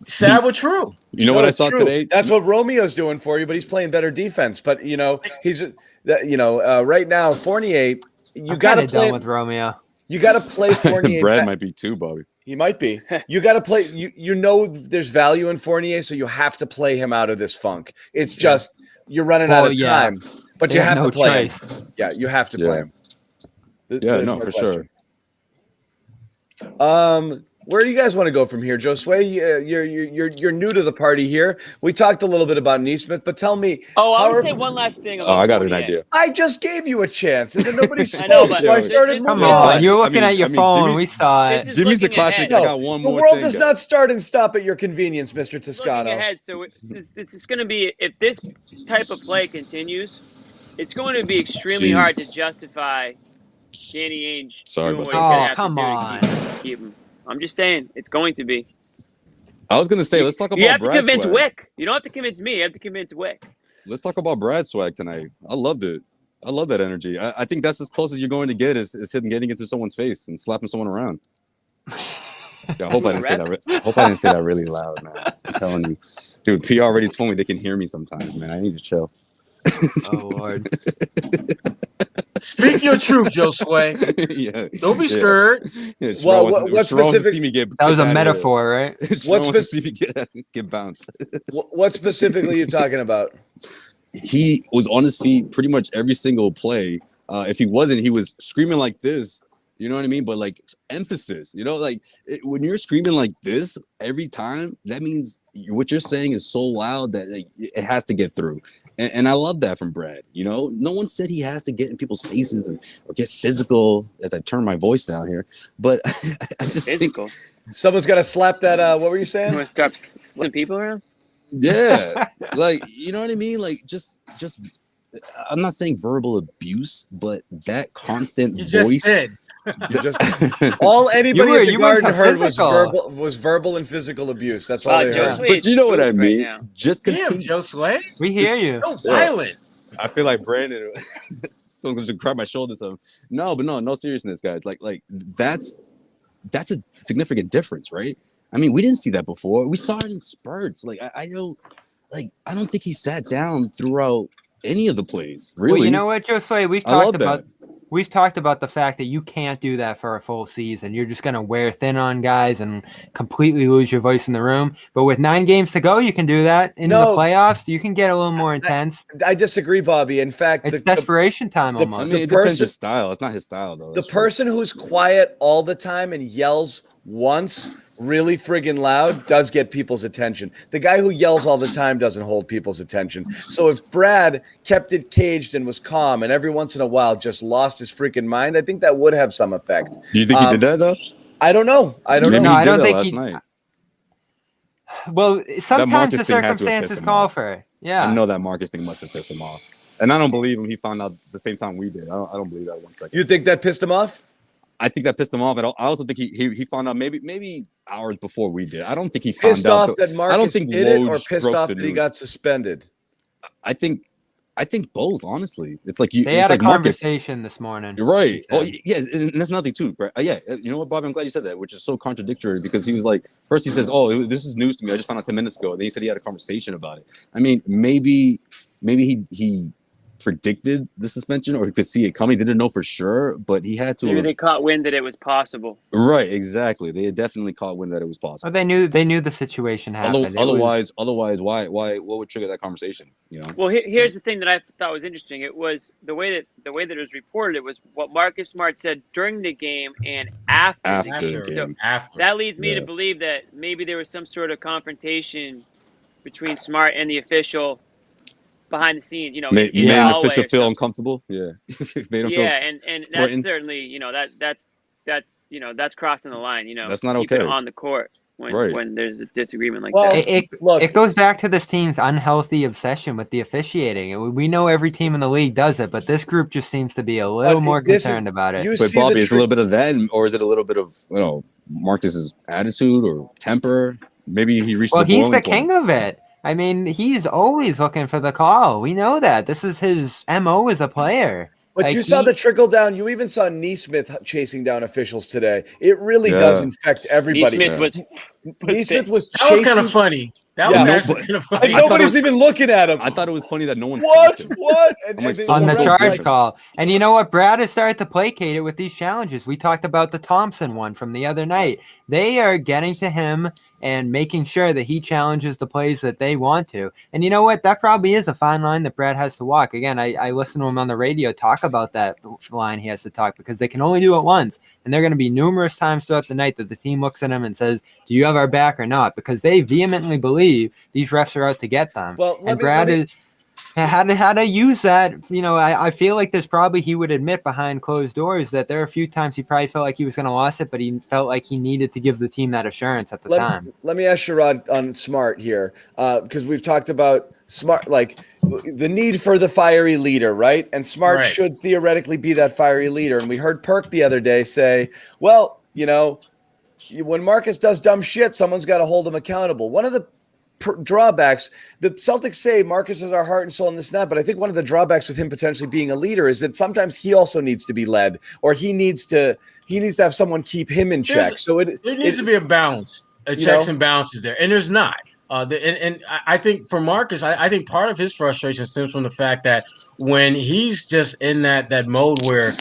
Sad but true. You know what I saw today? That's what Romeo's doing for you, but he's playing better defense. But he's right now Fournier. You got to play with Romeo. You got to play Fournier. Brad might be too, Bobby. He might be. You got to play. There's value in Fournier, so you have to play him out of this funk. It's just you're running out of time, but you have to play him. Yeah, you have to play him. For sure. Where do you guys want to go from here, Josue? You're new to the party here. We talked a little bit about Nesmith, but tell me. I would say one last thing. I got an idea. I just gave you a chance, and then nobody spoke, so I started moving on. Come on, you're looking at your phone. We saw it. Jimmy's the classic. I got one more. The world does not start and stop at your convenience, Mr. Toscano. Looking ahead, so it's just going to be, if this type of play continues, it's going to be extremely hard to justify Danny Ainge. Sorry about that. Oh, come on. Keep him. I'm just saying, it's going to be. I was going to say, let's talk about Brad. You have to convince Wick. You don't have to convince me. You have to convince Wick. Let's talk about Brad swag tonight. I loved it. I love that energy. I think that's as close as you're going to get is him getting into someone's face and slapping someone around. Yeah, I hope I didn't say that. I hope I didn't say that really loud, man. I'm telling you. Dude, P already told me they can hear me sometimes, man. I need to chill. Oh, Lord. Speak your truth, Joe Sway. Yeah. Don't be scared. Yeah, Well, what specific? See me get That was a outta here. metaphor, right? Sharon wants to see me get bounced. What specifically are you talking about? He was on his feet pretty much every single play. If he wasn't, he was screaming like this. You know what I mean? But like emphasis, when you're screaming like this every time, that means what you're saying is so loud that it has to get through. And I love that from Brad. No one said he has to get in people's faces or get physical as I turn my voice down here. But I just Physical. think Someone's got to slap that. What were you saying? You want to start slapping people around? yeah, you know what I mean? Like just I'm not saying verbal abuse, but that constant You just voice. did. All anybody at the You went Garden to heard physical. was verbal and physical abuse. That's all they Joe heard. Sway But is you know what I spooked right mean? now. Just Damn, continue. Joe Sway. We hear you. So violent. I feel like Brandon. Someone's gonna grab my shoulder. So no seriousness, guys. Like that's a significant difference, right? I mean, we didn't see that before. We saw it in spurts. Like I don't think he sat down throughout any of the plays. Really, Well, you know what, Josue? We've talked about the fact that you can't do that for a full season. You're just going to wear thin on guys and completely lose your voice in the room. But with 9 games to go, you can do that. In the playoffs, you can get a little more intense. I disagree, Bobby. In fact, It's desperation time I almost. mean, it depends your style. It's not his style, though. the person who's quiet all the time and yells once really friggin' loud does get people's attention. The guy who yells all the time doesn't hold people's attention. So if Brad kept it caged and was calm and every once in a while just lost his freaking mind, I think that would have some effect. Do you think he did that though? I don't know. Maybe No, he I did don't that think last he- night. Well, sometimes Marcus the thing had to have circumstances pissed him call off. for it. Yeah. I know that Marcus thing must have pissed him off, and I don't believe him. He found out the same time we did. I don't believe that 1 second. You think that pissed him off? I think that pissed him off. And I also think he found out maybe hours before we did. I don't think he Pissed found out. off that Marcus I don't think did it, or Woj pissed broke off the that he news. got suspended? I think both. Honestly, it's like you. They it's had like a Marcus. conversation this morning. You're right. he Oh, said. yeah, and that's nothing too. Right? Yeah, you know what, Bobby? I'm glad you said that, which is so contradictory because he was like, first he says, "Oh, this is news to me. I just found out 10 minutes ago." And then he said he had a conversation about it. I mean, maybe he predicted the suspension or he could see it coming. He didn't know for sure, but he had to. Maybe they caught wind that it was possible. Right, exactly. They had definitely caught wind that it was possible. Well, they knew the situation happened. Otherwise, why? What would trigger that conversation? Well, here's the thing that I thought was interesting. It was the way that it was reported. It was what Marcus Smart said during the game and after the game. After. That leads me to believe that maybe there was some sort of confrontation between Smart and the official behind the scenes. Made in the an hallway official or feel something. uncomfortable. Yeah, made him feel. Yeah, and that's threatened. certainly that's crossing the line. That's not keep it okay. on the court when there's a disagreement like Well, that. It goes back to this team's unhealthy obsession with the officiating. We know every team in the league does it, but this group just seems to be a little more concerned about it. But Bobby, is a little bit of that, or is it a little bit of Marcus's attitude or temper? Maybe he reached. Well, he's the boiling king point. of it. I mean, he's always looking for the call. We know that. This is his MO as a player. But you saw the trickle down. You even saw Nesmith chasing down officials today. It really does infect everybody. Nesmith was That was kind of funny. That was actually kind of funny. And nobody's even looking at him. I thought it was funny that no one What? stopped him. What? On the charge call. And you know what? Brad has started to placate it with these challenges. We talked about the Thompson one from the other night. They are getting to him and making sure that he challenges the plays that they want to. And you know what? That probably is a fine line that Brad has to walk. Again, I listen to him on the radio talk about that line he has to talk because they can only do it once. And there are going to be numerous times throughout the night that the team looks at him and says, do you have our back or not? Because they vehemently believe these refs are out to get them. Well, Brad had to use that. I feel like there's probably, he would admit behind closed doors that there are a few times he probably felt like he was going to lose it, but he felt like he needed to give the team that assurance at the time. Let me ask Sherrod on Smart here, because we've talked about Smart, like the need for the fiery leader, right? And Smart should theoretically be that fiery leader. And we heard Perk the other day say, well, when Marcus does dumb shit, someone's got to hold him accountable. One of the drawbacks, the Celtics say Marcus is our heart and soul in this and that, but I think one of the drawbacks with him potentially being a leader is that sometimes he also needs to be led, or he needs to have someone keep him in check. So there needs to be a balance, checks and balances there, and there's not. I think for Marcus, I think part of his frustration stems from the fact that when he's just in that mode where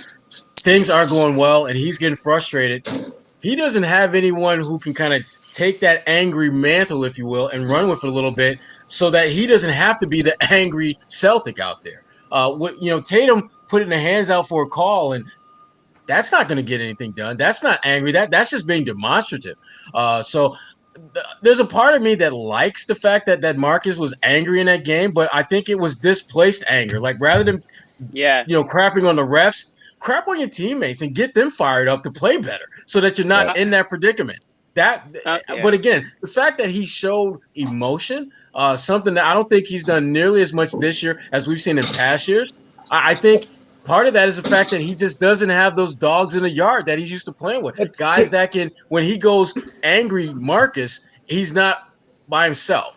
things are going well and he's getting frustrated, he doesn't have anyone who can kind of take that angry mantle, if you will, and run with it a little bit, so that he doesn't have to be the angry Celtic out there. Tatum putting the hands out for a call, and that's not going to get anything done. That's not angry. That's just being demonstrative. There's a part of me that likes the fact that Marcus was angry in that game, but I think it was displaced anger. Like rather than crapping on the refs, crap on your teammates and get them fired up to play better so that you're not in that predicament. But again, the fact that he showed emotion, something that I don't think he's done nearly as much this year as we've seen in past years. I think part of that is the fact that he just doesn't have those dogs in the yard that he's used to playing with. Guys that can, when he goes angry, Marcus, he's not by himself.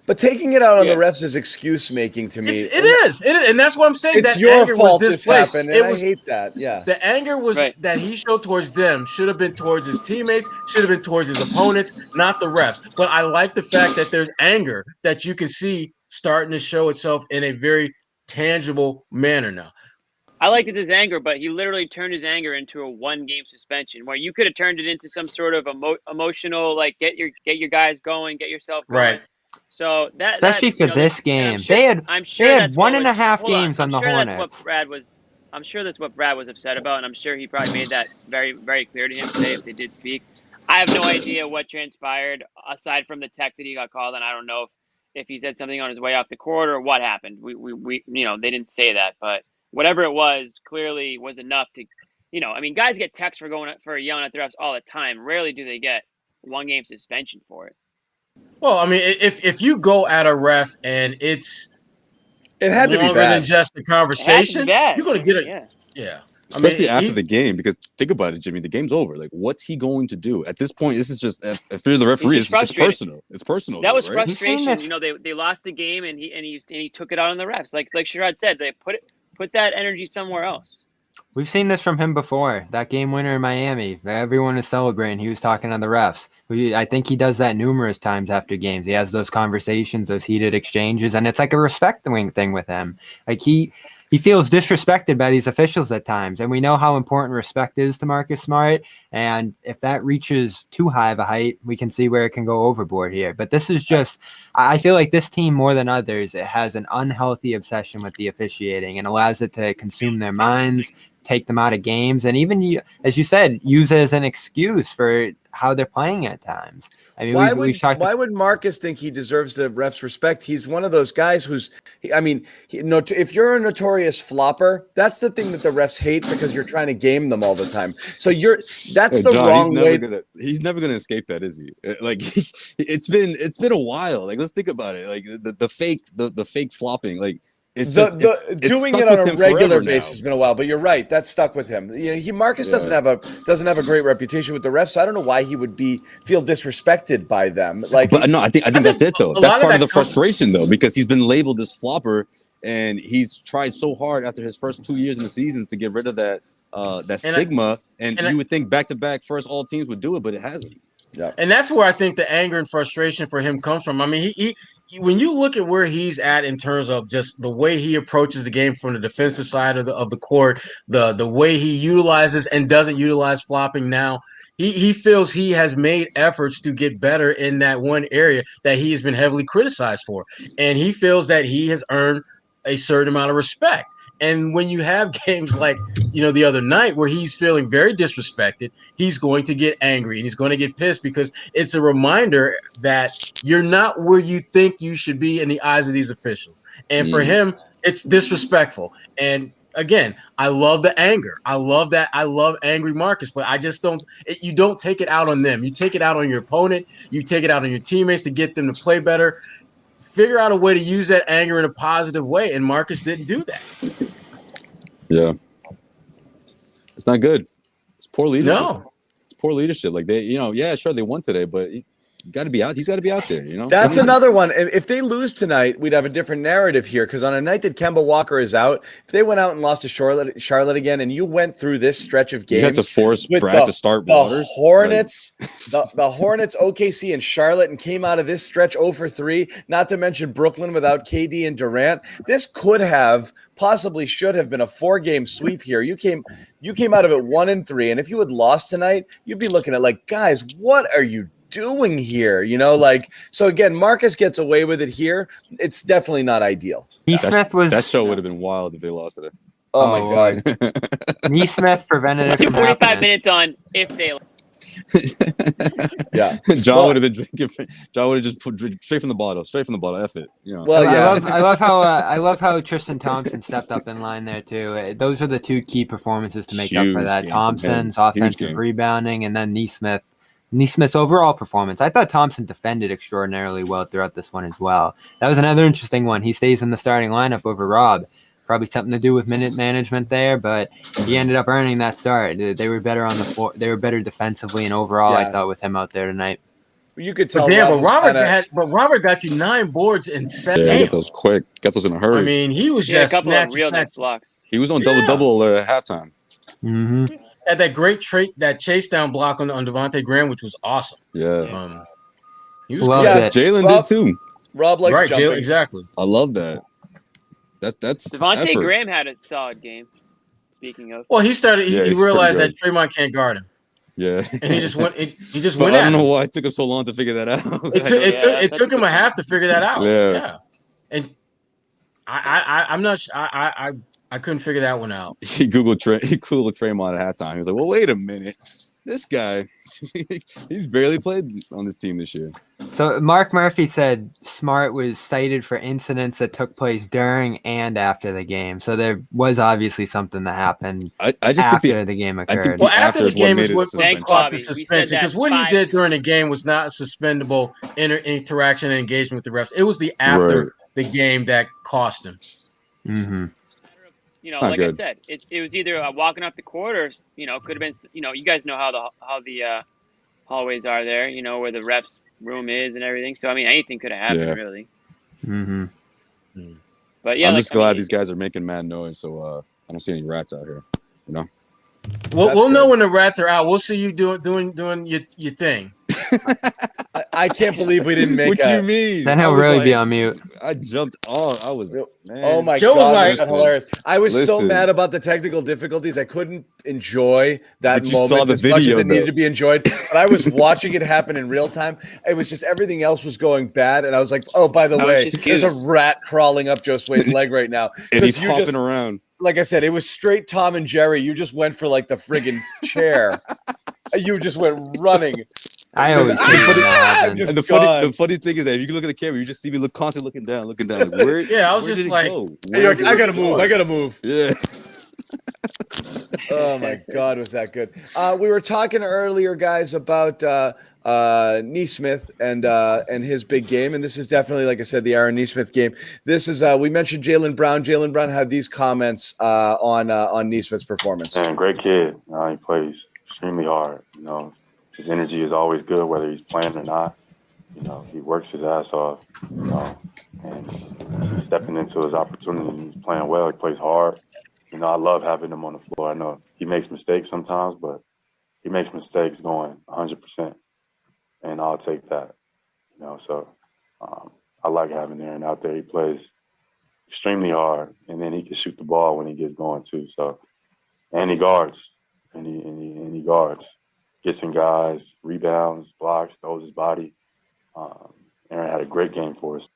But taking it out on the refs is excuse making to me. It is, and that's what I'm saying. It's that your anger fault was this displaced. happened, and I hate that. Yeah, the anger was that he showed towards them should have been towards his teammates, should have been towards his opponents, not the refs. But I like the fact that there's anger that you can see starting to show itself in a very tangible manner now. I liked his anger, but he literally turned his anger into a 1-game suspension, where you could have turned it into some sort of emotional, like get your guys going, get yourself going. Right. So especially for this game, they had 1.5 games on the Hornets. I'm sure that's what Brad was upset about, and I'm sure he probably made that very, very clear to him today if they did speak. I have no idea what transpired aside from the tech that he got called, and I don't know if he said something on his way off the court or what happened. We they didn't say that, but whatever it was clearly was enough to, guys get texts for yelling at the refs all the time. Rarely do they get 1-game suspension for it. Well, I mean, if you go at a ref and it had to be longer than just the conversation, you're going to get it. Yeah. Especially after the game, because think about it, Jimmy. The game's over. Like, what's he going to do at this point? This is just if you're the referee, it's personal. It's personal. That was frustration. They lost the game, and he took it out on the refs. Like Sherrod said, they put that energy somewhere else. We've seen this from him before. That game winner in Miami, everyone is celebrating. He was talking on the refs. I think he does that numerous times after games. He has those conversations, those heated exchanges, and it's like a respecting thing with him. Like he feels disrespected by these officials at times, and we know how important respect is to Marcus Smart. And if that reaches too high of a height, we can see where it can go overboard here. But this is just, I feel like this team more than others, it has an unhealthy obsession with the officiating and allows it to consume their minds, take them out of games, and even, as you said, use it as an excuse for how they're playing at times. I mean, why would Marcus think he deserves the refs' respect? He's one of those guys who's, if you're a notorious flopper, that's the thing that the refs hate because you're trying to game them all the time. So that's the John, wrong way. He's never gonna escape that, is he? Like it's been a while. Like let's think about it. Like the fake flopping. Like it's doing it on a regular basis has been a while, but you're right. That's stuck with him. Marcus doesn't have a great reputation with the refs, so I don't know why he would feel disrespected by them. Like, but no, I think that's it though. That's part of the frustration though, because he's been labeled this flopper, and he's tried so hard after his first 2 years in the season to get rid of that stigma. And you would think back-to-back first all teams would do it, but it hasn't. Yeah. And that's where I think the anger and frustration for him comes from. I mean, he when you look at where he's at in terms of just the way he approaches the game from the defensive side of the court, the way he utilizes and doesn't utilize flopping now, he feels he has made efforts to get better in that one area that he has been heavily criticized for. And he feels that he has earned a certain amount of respect. And when you have games like, the other night where he's feeling very disrespected, he's going to get angry and he's going to get pissed because it's a reminder that you're not where you think you should be in the eyes of these officials. And for him, it's disrespectful. And again, I love the anger. I love that. I love angry Marcus, but I just you don't take it out on them. You take it out on your opponent. You take it out on your teammates to get them to play better. Figure out a way to use that anger in a positive way, and Marcus didn't do that. Yeah, it's not good. It's poor leadership. No, it's poor leadership. Like sure they won today, but got to be out. He's got to be out there. You know, That's another one. If they lose tonight, we'd have a different narrative here. Because on a night that Kemba Walker is out, if they went out and lost to Charlotte again, and you went through this stretch of games, you had to force with Brad to start the Waters. Hornets, the Hornets, OKC, and Charlotte, and came out of this stretch 0 for 3. Not to mention Brooklyn without KD and Durant. This could have, possibly should have been a 4-game sweep here. You came out of it 1-3, and if you had lost tonight, you'd be looking at like, guys, what are you doing here? You know, like, so again, Marcus gets away with it here. It's definitely not ideal. That show would have been wild if they lost today. Oh my God. Nesmith prevented it from 45 happening. minutes on if they. Yeah, John would have been drinking. John would have just put straight from the bottle. F it. You know. Well, yeah. I love how Tristan Thompson stepped up in line there too. Those are the two key performances to make up for that. Game. Thompson's offensive rebounding, and then Nesmith's overall performance. I thought Thompson defended extraordinarily well throughout this one as well. That was another interesting one. He stays in the starting lineup over Rob. Probably something to do with minute management there, but he ended up earning that start. They were better on the floor. They were better defensively and overall. I thought with him out there tonight. You could tell. But Robert got you 9 boards in 7. Yeah, got those quick. Got those in a hurry. I mean, he was just a couple of real nice blocks. He was on double at halftime. Mm-hmm. Had that great that chase down block on Devontae Graham, which was awesome. Yeah. He was Jaylen did too. Rob likes jumping. Jaylen, exactly. I love that. That's Devontae effort. Graham had a solid game. Speaking of, well, he started. He realized that Draymond can't guard him. Yeah, and he just went. He just but went. I don't know why it took him so long to figure that out. It took him a half to figure that out. Yeah. And I'm not. I couldn't figure that one out. He googled Draymond at halftime. He was like, "Well, wait a minute, this guy, he's barely played on this team this year." So Mark Murphy said Smart was cited for incidents that took place during and after the game. So there was obviously something that happened I just after think the game occurred. Well, after the game is what Thanks, caught the Bobby. suspension, because what he did during the game was not a suspendable interaction and engagement with the refs. It was the after the game that cost him. Mm-hmm. You know, like I said, it was either walking off the court or, you know, could have been, you know, you guys know how the hallways are there, you know, where the refs room is and everything. So, I mean, anything could have happened, really. Mm-hmm. But, yeah. I'm just glad these guys are making mad noise, so I don't see any rats out here, you know? We'll know when the rats are out. We'll see you doing your thing. I can't believe we didn't make What you mean? Then he'll really be on mute. I jumped off. I was, man. Oh my Joe God, was that's hilarious. I was so mad about the technical difficulties. I couldn't enjoy that But you moment saw the as much as video, it needed though. to be enjoyed. But I was watching it happen in real time. It was just everything else was going bad. And I was like, oh, by the way, there's a rat crawling up Josue's leg right now. And he's hopping around. Like I said, it was straight Tom and Jerry. You just went for like the friggin' chair. You just went running. I always hate when that happens. And the funny thing is that if you look at the camera, you just see me constantly looking down. Like, where? Yeah, I was where just did it like, go? I gotta move. I gotta move. Yeah. Oh my God, was that good? We were talking earlier, guys, about Nesmith and his big game, and this is definitely, like I said, the Aaron Nesmith game. This is we mentioned Jaylen Brown. Jaylen Brown had these comments on Nesmith's performance. Man, great kid. He plays extremely hard. You know, his energy is always good, whether he's playing or not. You know, he works his ass off. You know, and he's stepping into his opportunity. He's playing well. He plays hard. You know, I love having him on the floor. I know he makes mistakes sometimes, but he makes mistakes going 100%, and I'll take that. You know, so I like having Aaron out there. He plays extremely hard, and then he can shoot the ball when he gets going too. So, and he guards, and he guards, gets in guys, rebounds, blocks, throws his body. Aaron had a great game for us.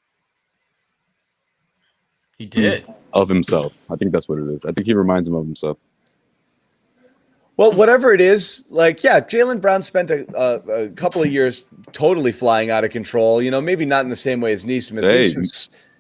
He did. Of himself. I think that's what it is. I think he reminds him of himself. Well, whatever it is, like, yeah, Jaylen Brown spent a couple of years totally flying out of control. You know, maybe not in the same way as Nesmith. Hey,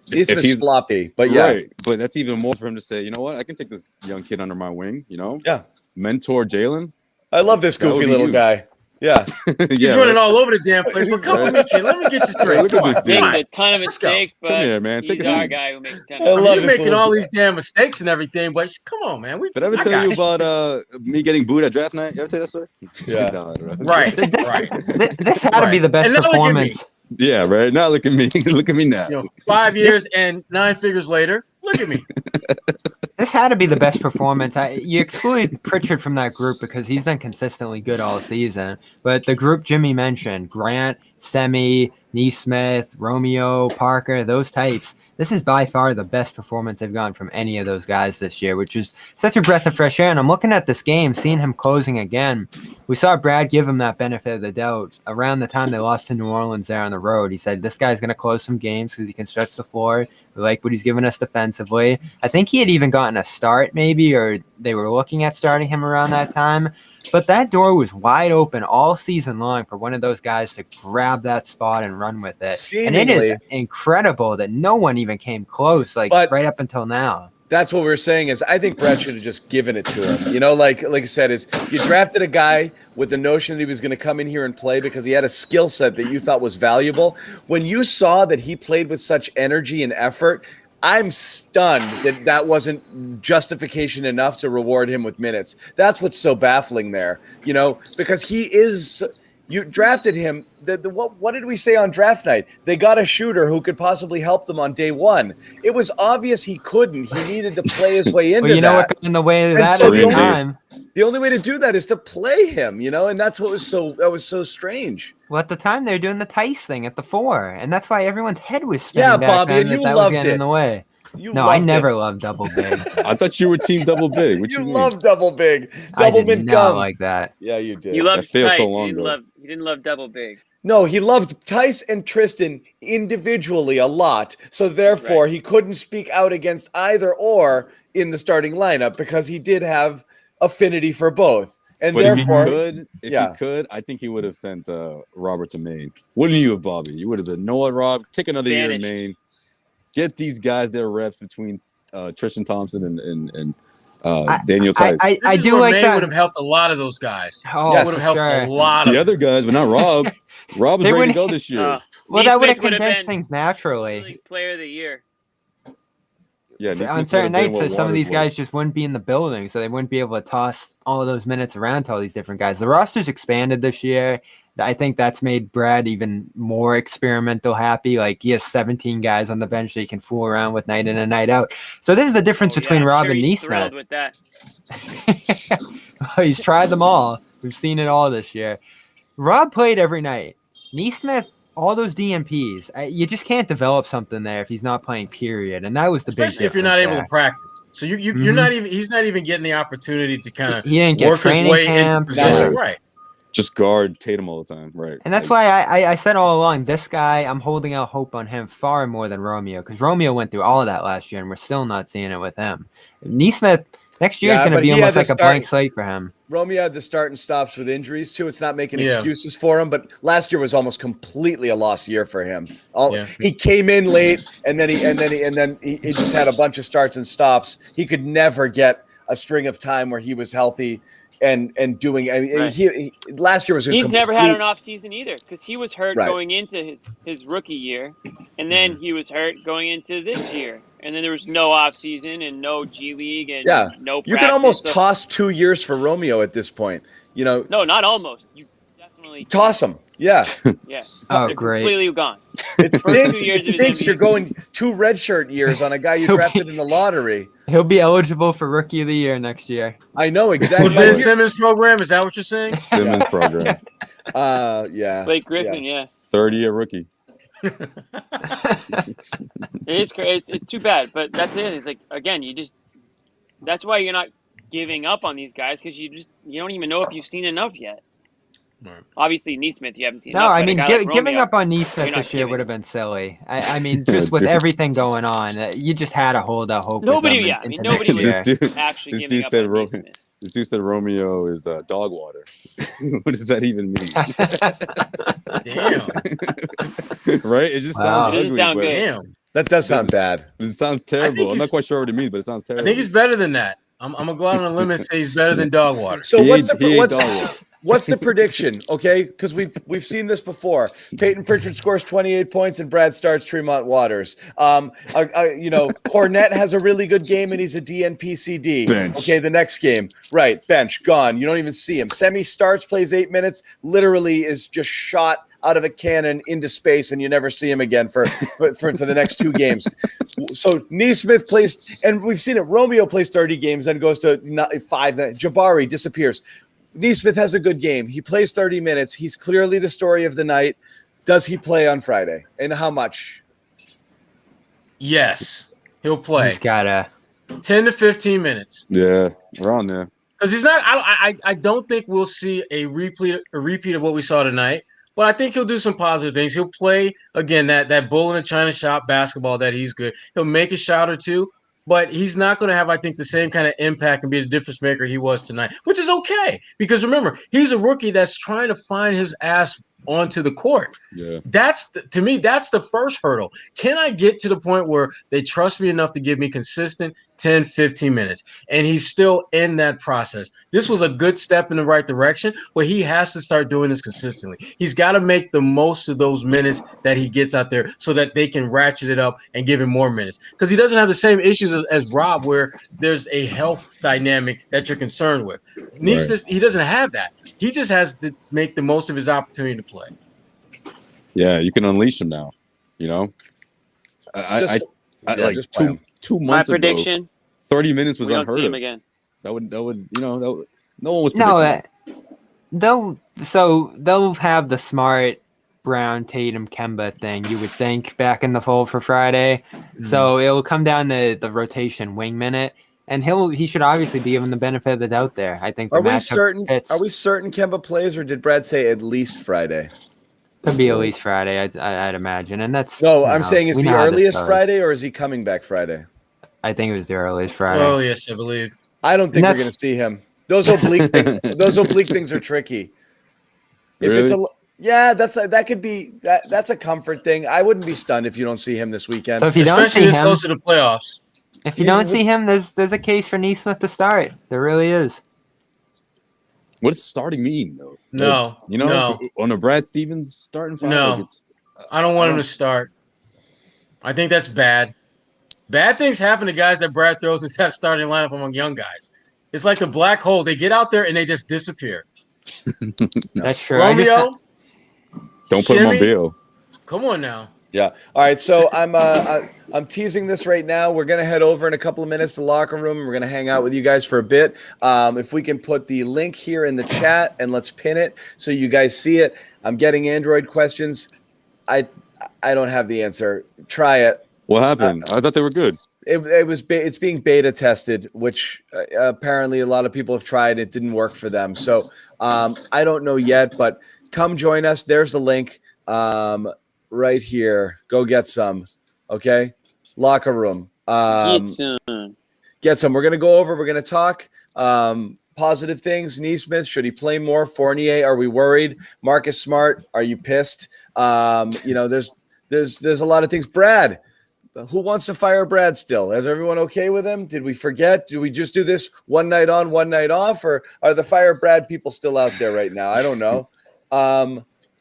Nesmith's sloppy, but yeah. Right. But that's even more for him to say, you know what? I can take this young kid under my wing, you know? Yeah. Mentor Jaylen. I love this That would goofy be little huge. guy. Yeah. He's Yeah, running right. all over the damn place. But come with me, kid. Let me get you straight. Look at Come this on, dude. come Makes on. a ton of Let's go. mistakes, Come but here, man. Take he's a our seat. guy who makes a ton I of love You're this mistakes. making little all guy. these damn mistakes and everything, but come on, man. Did I ever tell got you about me getting booed at draft night? You ever tell that story? Yeah. No, no. Right, This, right. this had to be Right. the best And now look at me. performance. Yeah, right. Now look at me. Look at me now. 5 years and 9 figures later, look at me. This had to be the best performance. You exclude Pritchard from that group because he's been consistently good all season. But the group Jimmy mentioned, Grant, Semi, Nesmith, Romeo, Parker, those types, this is by far the best performance they've gotten from any of those guys this year, which is such a breath of fresh air. And I'm looking at this game, seeing him closing again. We saw Brad give him that benefit of the doubt around the time they lost to New Orleans there on the road. He said, this guy's going to close some games because he can stretch the floor. We like what he's given us defensively. I think he had even gotten a start maybe, or they were looking at starting him around that time. But that door was wide open all season long for one of those guys to grab that spot and run with it. Seemingly. And it is incredible that no one even came close, But- right up until now. That's what we were saying is I think Brett should have just given it to him. You know, like I said, is you drafted a guy with the notion that he was going to come in here and play because he had a skill set that you thought was valuable. When you saw that he played with such energy and effort, I'm stunned that that wasn't justification enough to reward him with minutes. That's what's so baffling there, you know, because he is. You drafted him. What did we say on draft night? They got a shooter who could possibly help them on day one. It was obvious he couldn't. He needed to play his way into Well, you know that. what got in the way of And that so at the the only- time? The only way to do that is to play him, you know, and that's what was so strange. Well, at the time they were doing the Tice thing at the 4, and that's why everyone's head was spinning Yeah, back Bobby, then. and you that loved was getting in it. the way. You No, I loved never it. loved double big. I thought you were team double big. What You you mean? love double big, I double did mint not gum. like that. Yeah, you did. You loved feels Tice. so long you didn't ago. love. You didn't love double big. No, he loved Tice and Tristan individually a lot. So therefore, he couldn't speak out against either or in the starting lineup because he did have affinity for both. And But therefore, if he could, I think he would have sent Robert to Maine. Wouldn't you have, Bobby? You would have been, know what, Rob? Take another year in Maine. Get these guys their reps between Tristan Thompson and Daniel Tice. I do like May that. would have helped a lot of those guys. Oh, Yes, would for have helped sure. a lot of The other guys, but not Rob. Rob was They ready to wouldn't- go this year. Well, that would have Nesmith would have condensed been things naturally. League Player of the Year. Yeah, Nesmith On would certain have been nights, what some of Waters these was. guys just wouldn't be in the building, so they wouldn't be able to toss all of those minutes around to all these different guys. The roster's expanded this year. I think that's made Brad even more experimental happy. Like, he has 17 guys on the bench that he can fool around with night in and night out. So this is the difference between I'm Rob sure and he's Nesmith. thrilled with that. He's tried them all. We've seen it all this year. Rob played every night. Nesmith, all those DMPs, you just can't develop something there if he's not playing, period. And that was the big especially if you're not difference able there. to practice. So you're Mhm. not even. He's not even getting the opportunity to kind of He didn't get work his training way camp. into position. No. Right. Just guard Tatum all the time, right? And that's why I said all along, this guy, I'm holding out hope on him far more than Romeo, because Romeo went through all of that last year, and we're still not seeing it with him. Nesmith, next year is Yeah, going to but be he almost had like to a blank start- slate for him. Romeo had to start and stops with injuries too. It's not making Yeah. excuses for him, but last year was almost completely a lost year for him. Yeah. He came in late, and then he just had a bunch of starts and stops. He could never get a string of time where he was healthy and doing. I mean, Right. he last year was. He's never had an off season either because he was hurt Right. going into his rookie year, and then he was hurt going into this year, and then there was no off season and no G League and Yeah. no. You can practice, almost so- toss 2 years for Romeo at this point. You know, No, not almost. You definitely toss him. Yeah, Yes. Oh, They're great. completely gone. it stinks. 2 It years of his stinks. MVP. You're going 2 redshirt years on a guy you He'll be- drafted in the lottery. He'll be eligible for Rookie of the Year next year. I know The exactly. Ben Simmons program, is that what you're saying? Simmons program, Yeah. Blake Griffin, yeah. 30-year rookie. It is crazy. It's too bad, but that's it. It's like, again, that's why you're not giving up on these guys because you don't even know if you've seen enough yet. Right. Obviously, Nesmith, you haven't seen No, enough. I but a mean, guy like giving Romeo, up on you're Nesmith not this year giving would have been silly. I mean, just with Dude. everything going on, you just had to hold out hope. Nobody, with yeah. them I mean, into nobody next was year. actually this giving dude up said on Ro- Nesmith. This dude said Romeo is dog water. What does that even mean? Damn. Right? It just Wow. sounds It doesn't ugly, sound but good. Damn. That does sound bad. it sounds I think terrible. I'm not he's- quite sure what it means, but it sounds I terrible. think he's better than that. I'm gonna go out on a limb and say he's better than dog water. So He what's ain't the dog water. What's the prediction? Okay, because we've seen this before. Peyton Pritchard scores 28 points and Brad starts Tremont Waters. Cornette has a really good game and he's a DNPCD. Bench. Okay, the next game, right? Bench gone. You don't even see him. Semi starts, plays 8 minutes, literally is just shot out of a cannon into space, and you never see him again for the next 2 games. So Nesmith plays, and we've seen it. Romeo plays 30 games, then goes to 5. Then Jabari disappears. Nesmith has a good game. He plays 30 minutes. He's clearly the story of the night. Does he play on Friday? And how much? Yes, he'll play. He's got a 10 to 15 minutes. Yeah, around there. Because he's not. I don't think we'll see a repeat of what we saw tonight. But I think he'll do some positive things. He'll play again that bull in a china shop basketball that he's good. He'll make a shot or two. But he's not going to have, I think, the same kind of impact and be the difference maker he was tonight, which is okay. Because remember, he's a rookie that's trying to find his ass onto the court. Yeah. To me, that's the first hurdle. Can I get to the point where they trust me enough to give me consistent 10, 15 minutes? And he's still in that process. This was a good step in the right direction, but he has to start doing this consistently. He's got to make the most of those minutes that he gets out there so that they can ratchet it up and give him more minutes. Because he doesn't have the same issues as Rob, where there's a health dynamic that you're concerned with. Nesmith, he doesn't have that. He just has to make the most of his opportunity to play. Yeah, you can unleash him now. You know, I like 2 months My ago, prediction: 30 minutes was we don't unheard see him of. again. That would no one was predicting. they'll have the smart Brown, Tatum, Kemba thing, you would think, back in the fold for Friday. So it'll come down to the rotation wing minute, and he should obviously be given the benefit of the doubt there. I think. Are we certain Kemba plays, or did Brad say at least Friday? Could be at least Friday, I'd imagine, and that's I'm saying is the earliest Friday, or is he coming back Friday? I think it was the earliest Friday. Earliest, I believe. I don't think we're going to see him. Those oblique things are tricky. If Really? that could be that's a comfort thing. I wouldn't be stunned if you don't see him this weekend. So if you don't Especially see this him, close to the playoffs. if you don't see him, there's a case for Nesmith to start. There really is. What does starting mean, though? No, on a Brad Stevens starting five. No. I don't want him to start. I think that's bad. Bad things happen to guys that Brad throws into that starting lineup among young guys. It's like the black hole. They get out there and they just disappear. That's true. Romeo, Don't put him on Shimmy? bail. come on now. Yeah. All right. So I'm teasing this right now. We're gonna head over in a couple of minutes to the locker room, and we're gonna hang out with you guys for a bit. If we can put the link here in the chat and let's pin it so you guys see it. I'm getting Android questions. I don't have the answer. Try it. What happened? I thought they were good. It's being beta tested, which apparently a lot of people have tried. It didn't work for them. So I don't know yet, but come join us. There's the link right here. Go get some. Okay. Locker room. Get some. We're going to go over. We're going to talk positive things. Nesmith, should he play more? Fournier, are we worried? Marcus Smart, are you pissed? There's a lot of things. Brad, who wants to fire Brad still? Is everyone okay with him? Did we forget? Do we just do this one night on, one night off? Or are the fire Brad people still out there right now? I don't know.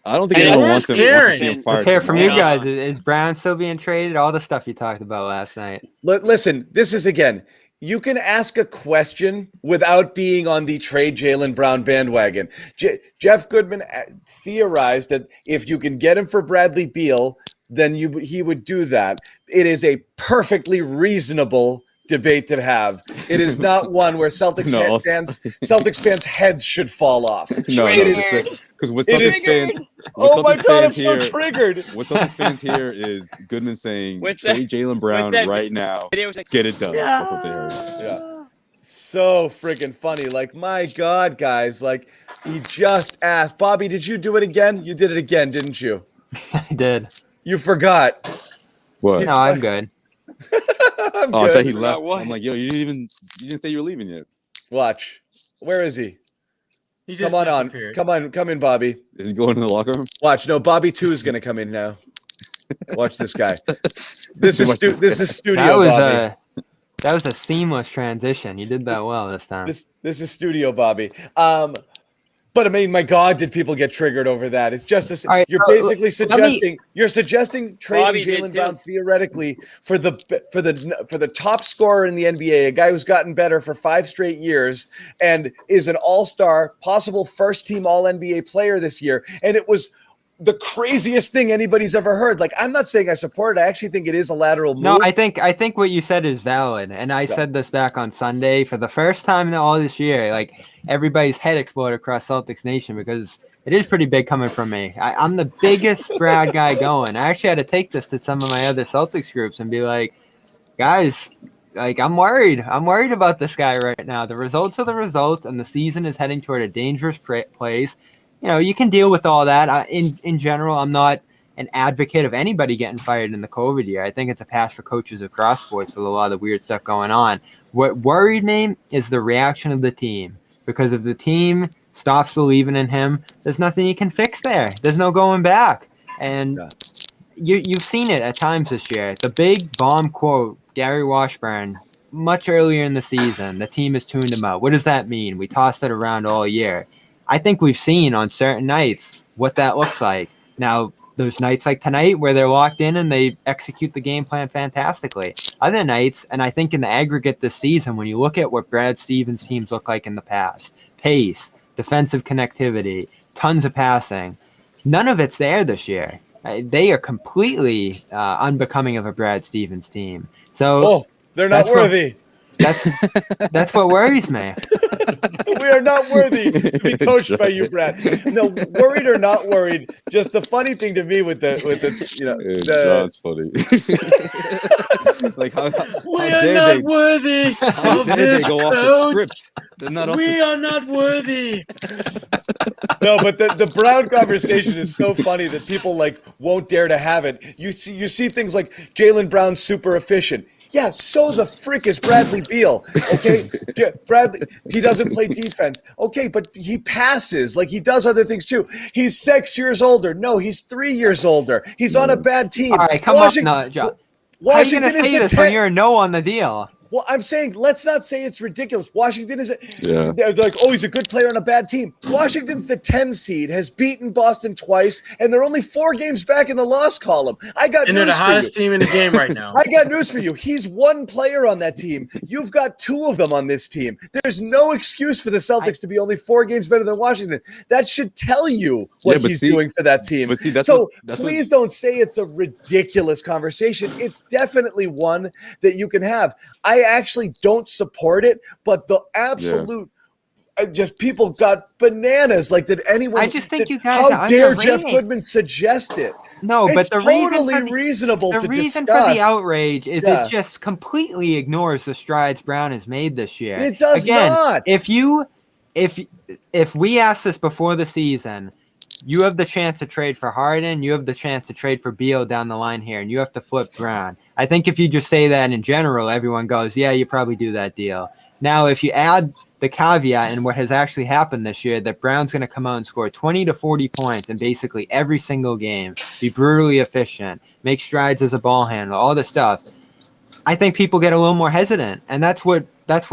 I don't think anyone wants to see him fired. Let's hear from you tomorrow. guys. Is Brown still being traded? All the stuff you talked about last night. Listen, this is, again, you can ask a question without being on the trade Jaylen Brown bandwagon. Jeff Goodman theorized that if you can get him for Bradley Beal, then he would do that. It is a perfectly reasonable debate to have. It is not one where Celtics fans' heads should fall off. No, because with Celtics fans, oh my God, I'm so triggered. What Celtics fans hear is Goodman saying, trade Jaylen Brown right now. Get it done. That's what they heard. Yeah. So friggin' funny. Like, my God, guys. Like, he just asked. Bobby, did you do it again? You did it again, didn't you? I did. You forgot. What? No, I'm good. I'm I good. thought he left. I'm like, yo, you didn't say you were leaving yet. Watch. Where is he? He just Come on. disappeared. Come in, Bobby. Is he going to the locker room? Watch. No, Bobby 2 is going to come in now. Watch this guy. This is studio, Bobby. That was a seamless transition. You did that well this time. This is studio, Bobby. But I mean, my God, did people get triggered over that? It's just All right, you're so basically suggesting trading Bobby did Jaylen too. Brown theoretically for the top scorer in the NBA, a guy who's gotten better for 5 straight years and is an all-star, possible first-team All-NBA player this year, and it was the craziest thing anybody's ever heard. Like, I'm not saying I support it. I actually think it is a lateral move. No, I think what you said is valid, and I said this back on Sunday for the first time in all this year. Like, everybody's head exploded across Celtics Nation because it is pretty big coming from me. I'm the biggest Brad guy going. I actually had to take this to some of my other Celtics groups and be like, guys, like, I'm worried. I'm worried about this guy right now. The results are the results, and the season is heading toward a dangerous place. You know, you can deal with all that. In general, I'm not an advocate of anybody getting fired in the COVID year. I think it's a pass for coaches across sports with a lot of the weird stuff going on. What worried me is the reaction of the team, because if the team stops believing in him, there's nothing you can fix there. There's no going back. And you've seen it at times this year. The big bomb quote, Gary Washburn, much earlier in the season, the team has tuned him out. What does that mean? We tossed it around all year. I think we've seen on certain nights what that looks like. Now, there's nights like tonight where they're locked in and they execute the game plan fantastically. Other nights, and I think in the aggregate this season, when you look at what Brad Stevens' teams look like in the past, pace, defensive connectivity, tons of passing, none of it's there this year. They are completely unbecoming of a Brad Stevens team. So they're not worthy. That's what worries me. We are not worthy to be coached by you, Brad. No, worried or not worried. Just the funny thing to me with the John's funny. Like how we are not worthy. How dare they go off the script? They're not. We are not worthy. No, but the Brown conversation is so funny that people like won't dare to have it. You see things like Jaylen Brown's super efficient. Yeah, so the frick is Bradley Beal, okay? Bradley, he doesn't play defense. Okay, but he passes. Like, he does other things, too. He's 6 years older. No, he's 3 years older. He's on a bad team. All right, come on, no, John. How are you going to say this when you're a no on the deal? Well, I'm saying, let's not say it's ridiculous. Washington is they're like, oh, he's a good player on a bad team. Washington's the 10 seed, has beaten Boston twice, and they're only 4 games back in the loss column. And they're the hottest team in the game right now. I got news for you. He's one player on that team. You've got 2 of them on this team. There's no excuse for the Celtics to be only 4 games better than Washington. That should tell you what he's doing for that team. But see, please don't say it's a ridiculous conversation. It's definitely one that you can have. I actually don't support it, but the absolute just people got bananas. Like, did anyone? I just think you guys. How dare Jeff Goodman suggest it? No, it's but the totally reasonable to discuss. The reason for the outrage is it just completely ignores the strides Brown has made this year. It does not. If we asked this before the season, you have the chance to trade for Harden. You have the chance to trade for Beal down the line here, and you have to flip Brown. I think if you just say that in general, everyone goes, yeah, you probably do that deal. Now, if you add the caveat and what has actually happened this year, that Brown's going to come out and score 20 to 40 points in basically every single game, be brutally efficient, make strides as a ball handler, all this stuff, I think people get a little more hesitant, and that's where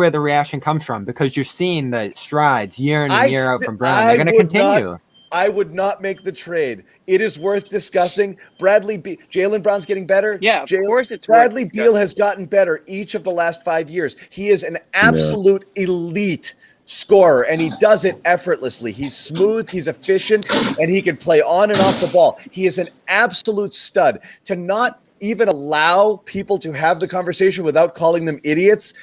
the reaction comes from, because you're seeing the strides year in and year out from Brown. They're going to continue. I would not make the trade. It is worth discussing. Jaylen Brown's getting better. Yeah, of course it's Bradley Beal has gotten better each of the last 5 years. He is an absolute elite scorer, and he does it effortlessly. He's smooth, he's efficient, and he can play on and off the ball. He is an absolute stud. To not even allow people to have the conversation without calling them idiots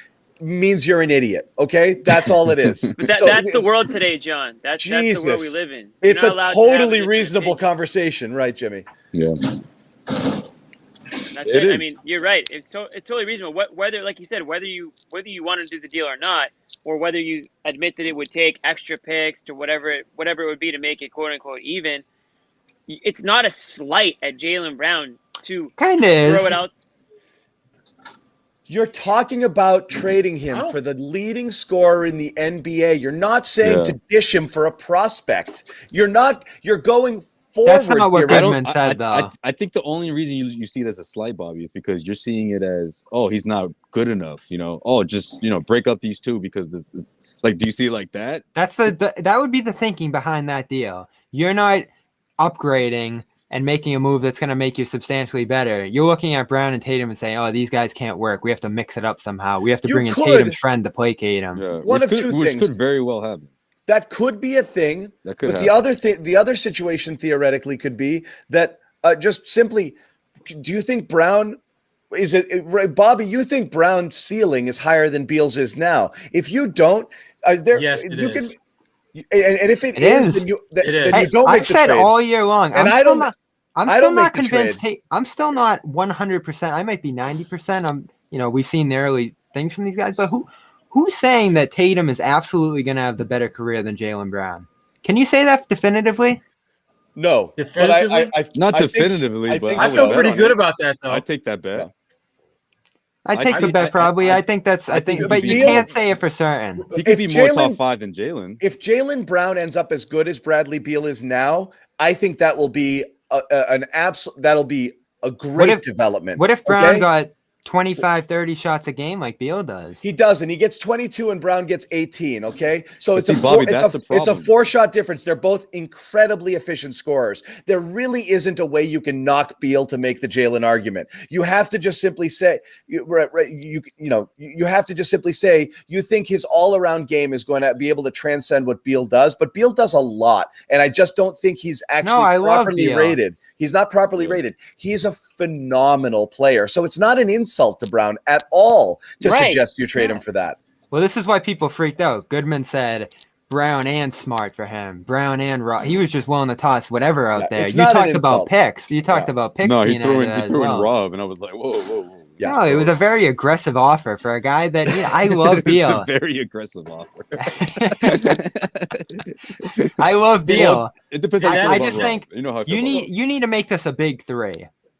means you're an idiot, okay? That's all it is. But that's the world today, John. That's the world we live in. It's a totally reasonable conversation, right, Jimmy? Yeah. That's it. I mean, you're right. It's totally reasonable. Whether, like you said, whether you want to do the deal or not, or whether you admit that it would take extra picks to whatever it would be to make it quote unquote even, it's not a slight at Jaylen Brown to throw it out. You're talking about trading him for the leading scorer in the NBA. You're not saying to dish him for a prospect. You're going That's not what here. Goodman said, though. I think the only reason you see it as a slight, Bobby, is because you're seeing it as, oh, he's not good enough. Just break up these two because it's like, do you see it like that? That's that would be the thinking behind that deal. You're not upgrading and making a move that's going to make you substantially better. You're looking at Brown and Tatum and saying, oh, these guys can't work. We have to mix it up somehow. We have to bring in Tatum's friend to placate him. Yeah. One of two things. Which could very well happen. That could be a thing. That could but happen. the other situation theoretically could be that just simply, do you think Brown Bobby? You think Brown's ceiling is higher than Beal's is now? If you don't, Yes, it you is. can. And if it is, then you don't make I've said the trade. all year long, And I'm still not convinced. I'm still not 100%. I might be 90%. We've seen the early things from these guys, but who's saying that Tatum is absolutely going to have the better career than Jaylen Brown? Can you say that definitively? No, definitively. Not definitively, but I feel pretty good about that, though. I take that bet. Yeah. I take the bet probably. I think, but you can't say it for certain. He could be more top 5 than Jaylen. If Jaylen Brown ends up as good as Bradley Beal is now, I think that will be that'll be a great development. What if Brown got 25, 30 shots a game like Beal does? He doesn't. He gets 22 and Brown gets 18, okay? So it's a 4-shot difference. They're both incredibly efficient scorers. There really isn't a way you can knock Beal to make the Jaylen argument. You have to just simply say you have to just simply say you think his all-around game is going to be able to transcend what Beal does, but Beal does a lot, and I just don't think he's actually properly rated. He's not properly rated. He's a phenomenal player. So it's not an insult to Brown at all to suggest you trade him for that. Well, this is why people freaked out. Goodman said Brown and Smart for him. Brown and Rob. He was just willing to toss whatever out there. You talked about picks. You talked about picks. No, he threw in Rob, and I was like, whoa. Yeah, no, it was a very aggressive offer for a guy that I love Beal. It's a very aggressive offer. I love Beal. It depends. I just think you need to make this a big three.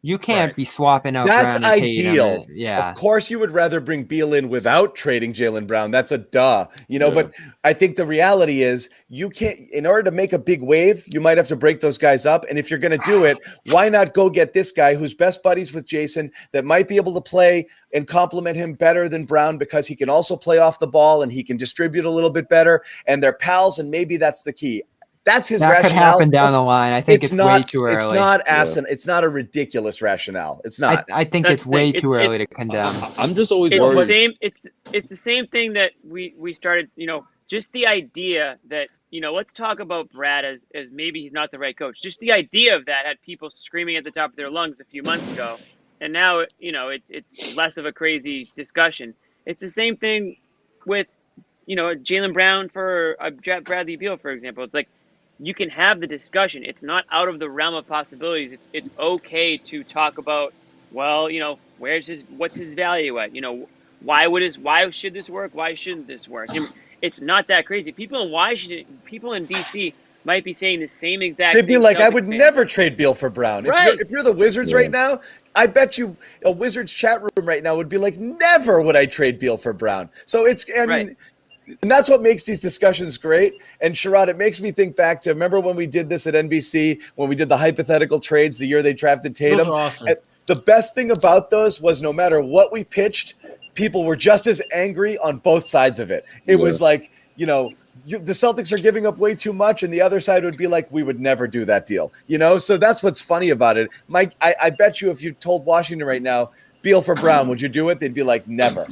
You can't be swapping out. That's Brown and ideal. Tatum. Yeah. Of course, you would rather bring Beal in without trading Jaylen Brown. That's a duh. But I think the reality is you can't. In order to make a big wave, you might have to break those guys up. And if you're going to do it, why not go get this guy who's best buddies with Jason that might be able to play and complement him better than Brown because he can also play off the ball and he can distribute a little bit better. And they're pals, and maybe that's the key. That's his rationale. That could happen down the line. I think it's way too early. It's not a ridiculous rationale. It's not. I think it's way too early to condemn. I'm just always worried. It's the same thing that we started. Just the idea that let's talk about Brad as maybe he's not the right coach. Just the idea of that had people screaming at the top of their lungs a few months ago, and now it's less of a crazy discussion. It's the same thing with Jaylen Brown for Bradley Beal, for example. It's like, you can have the discussion. It's not out of the realm of possibilities. It's okay to talk about, what's his value at? Why should this work? Why shouldn't this work? It's not that crazy. People in DC might be saying the same exact thing. They'd be like, I would never trade Beal for Brown. If you're the Wizards right now, I bet you a Wizards chat room right now would be like, never would I trade Beal for Brown. So and that's what makes these discussions great. And Sherrod, it makes me think back to, remember when we did this at NBC, when we did the hypothetical trades the year they drafted Tatum? Those are awesome. And the best thing about those was no matter what we pitched, people were just as angry on both sides of it. It was like, the Celtics are giving up way too much, and the other side would be like, we would never do that deal. So that's what's funny about it. Mike, I bet you if you told Washington right now, Beal for Brown, would you do it? They'd be like, never,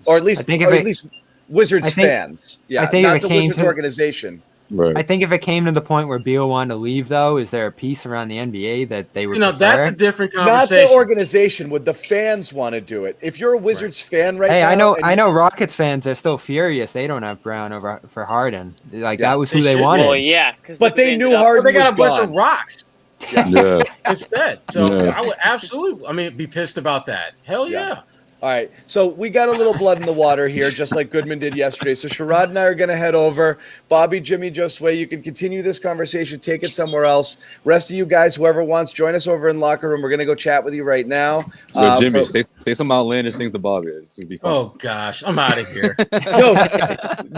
or at least Wizards fans. Yeah, not the Wizards organization. Right. I think if it came to the point where Beal wanted to leave, though, is there a piece around the NBA that they would prefer? That's a different conversation. Not the organization. Would the fans want to do it? If you're a Wizards fan right now. I know Rockets fans are still furious. They don't have Brown over for Harden. That was who they wanted. Well, yeah. But they knew Harden was gone. They got a bunch of rocks. Yeah. Instead. So I would absolutely, be pissed about that. Hell yeah. All right, so we got a little blood in the water here, just like Goodman did yesterday. So Sherrod and I are going to head over. Bobby, Jimmy, Josue, you can continue this conversation, take it somewhere else. Rest of you guys, whoever wants, join us over in locker room. We're going to go chat with you right now. Jimmy, say some outlandish things to Bobby. This would be fun. Oh gosh, I'm out of here. No,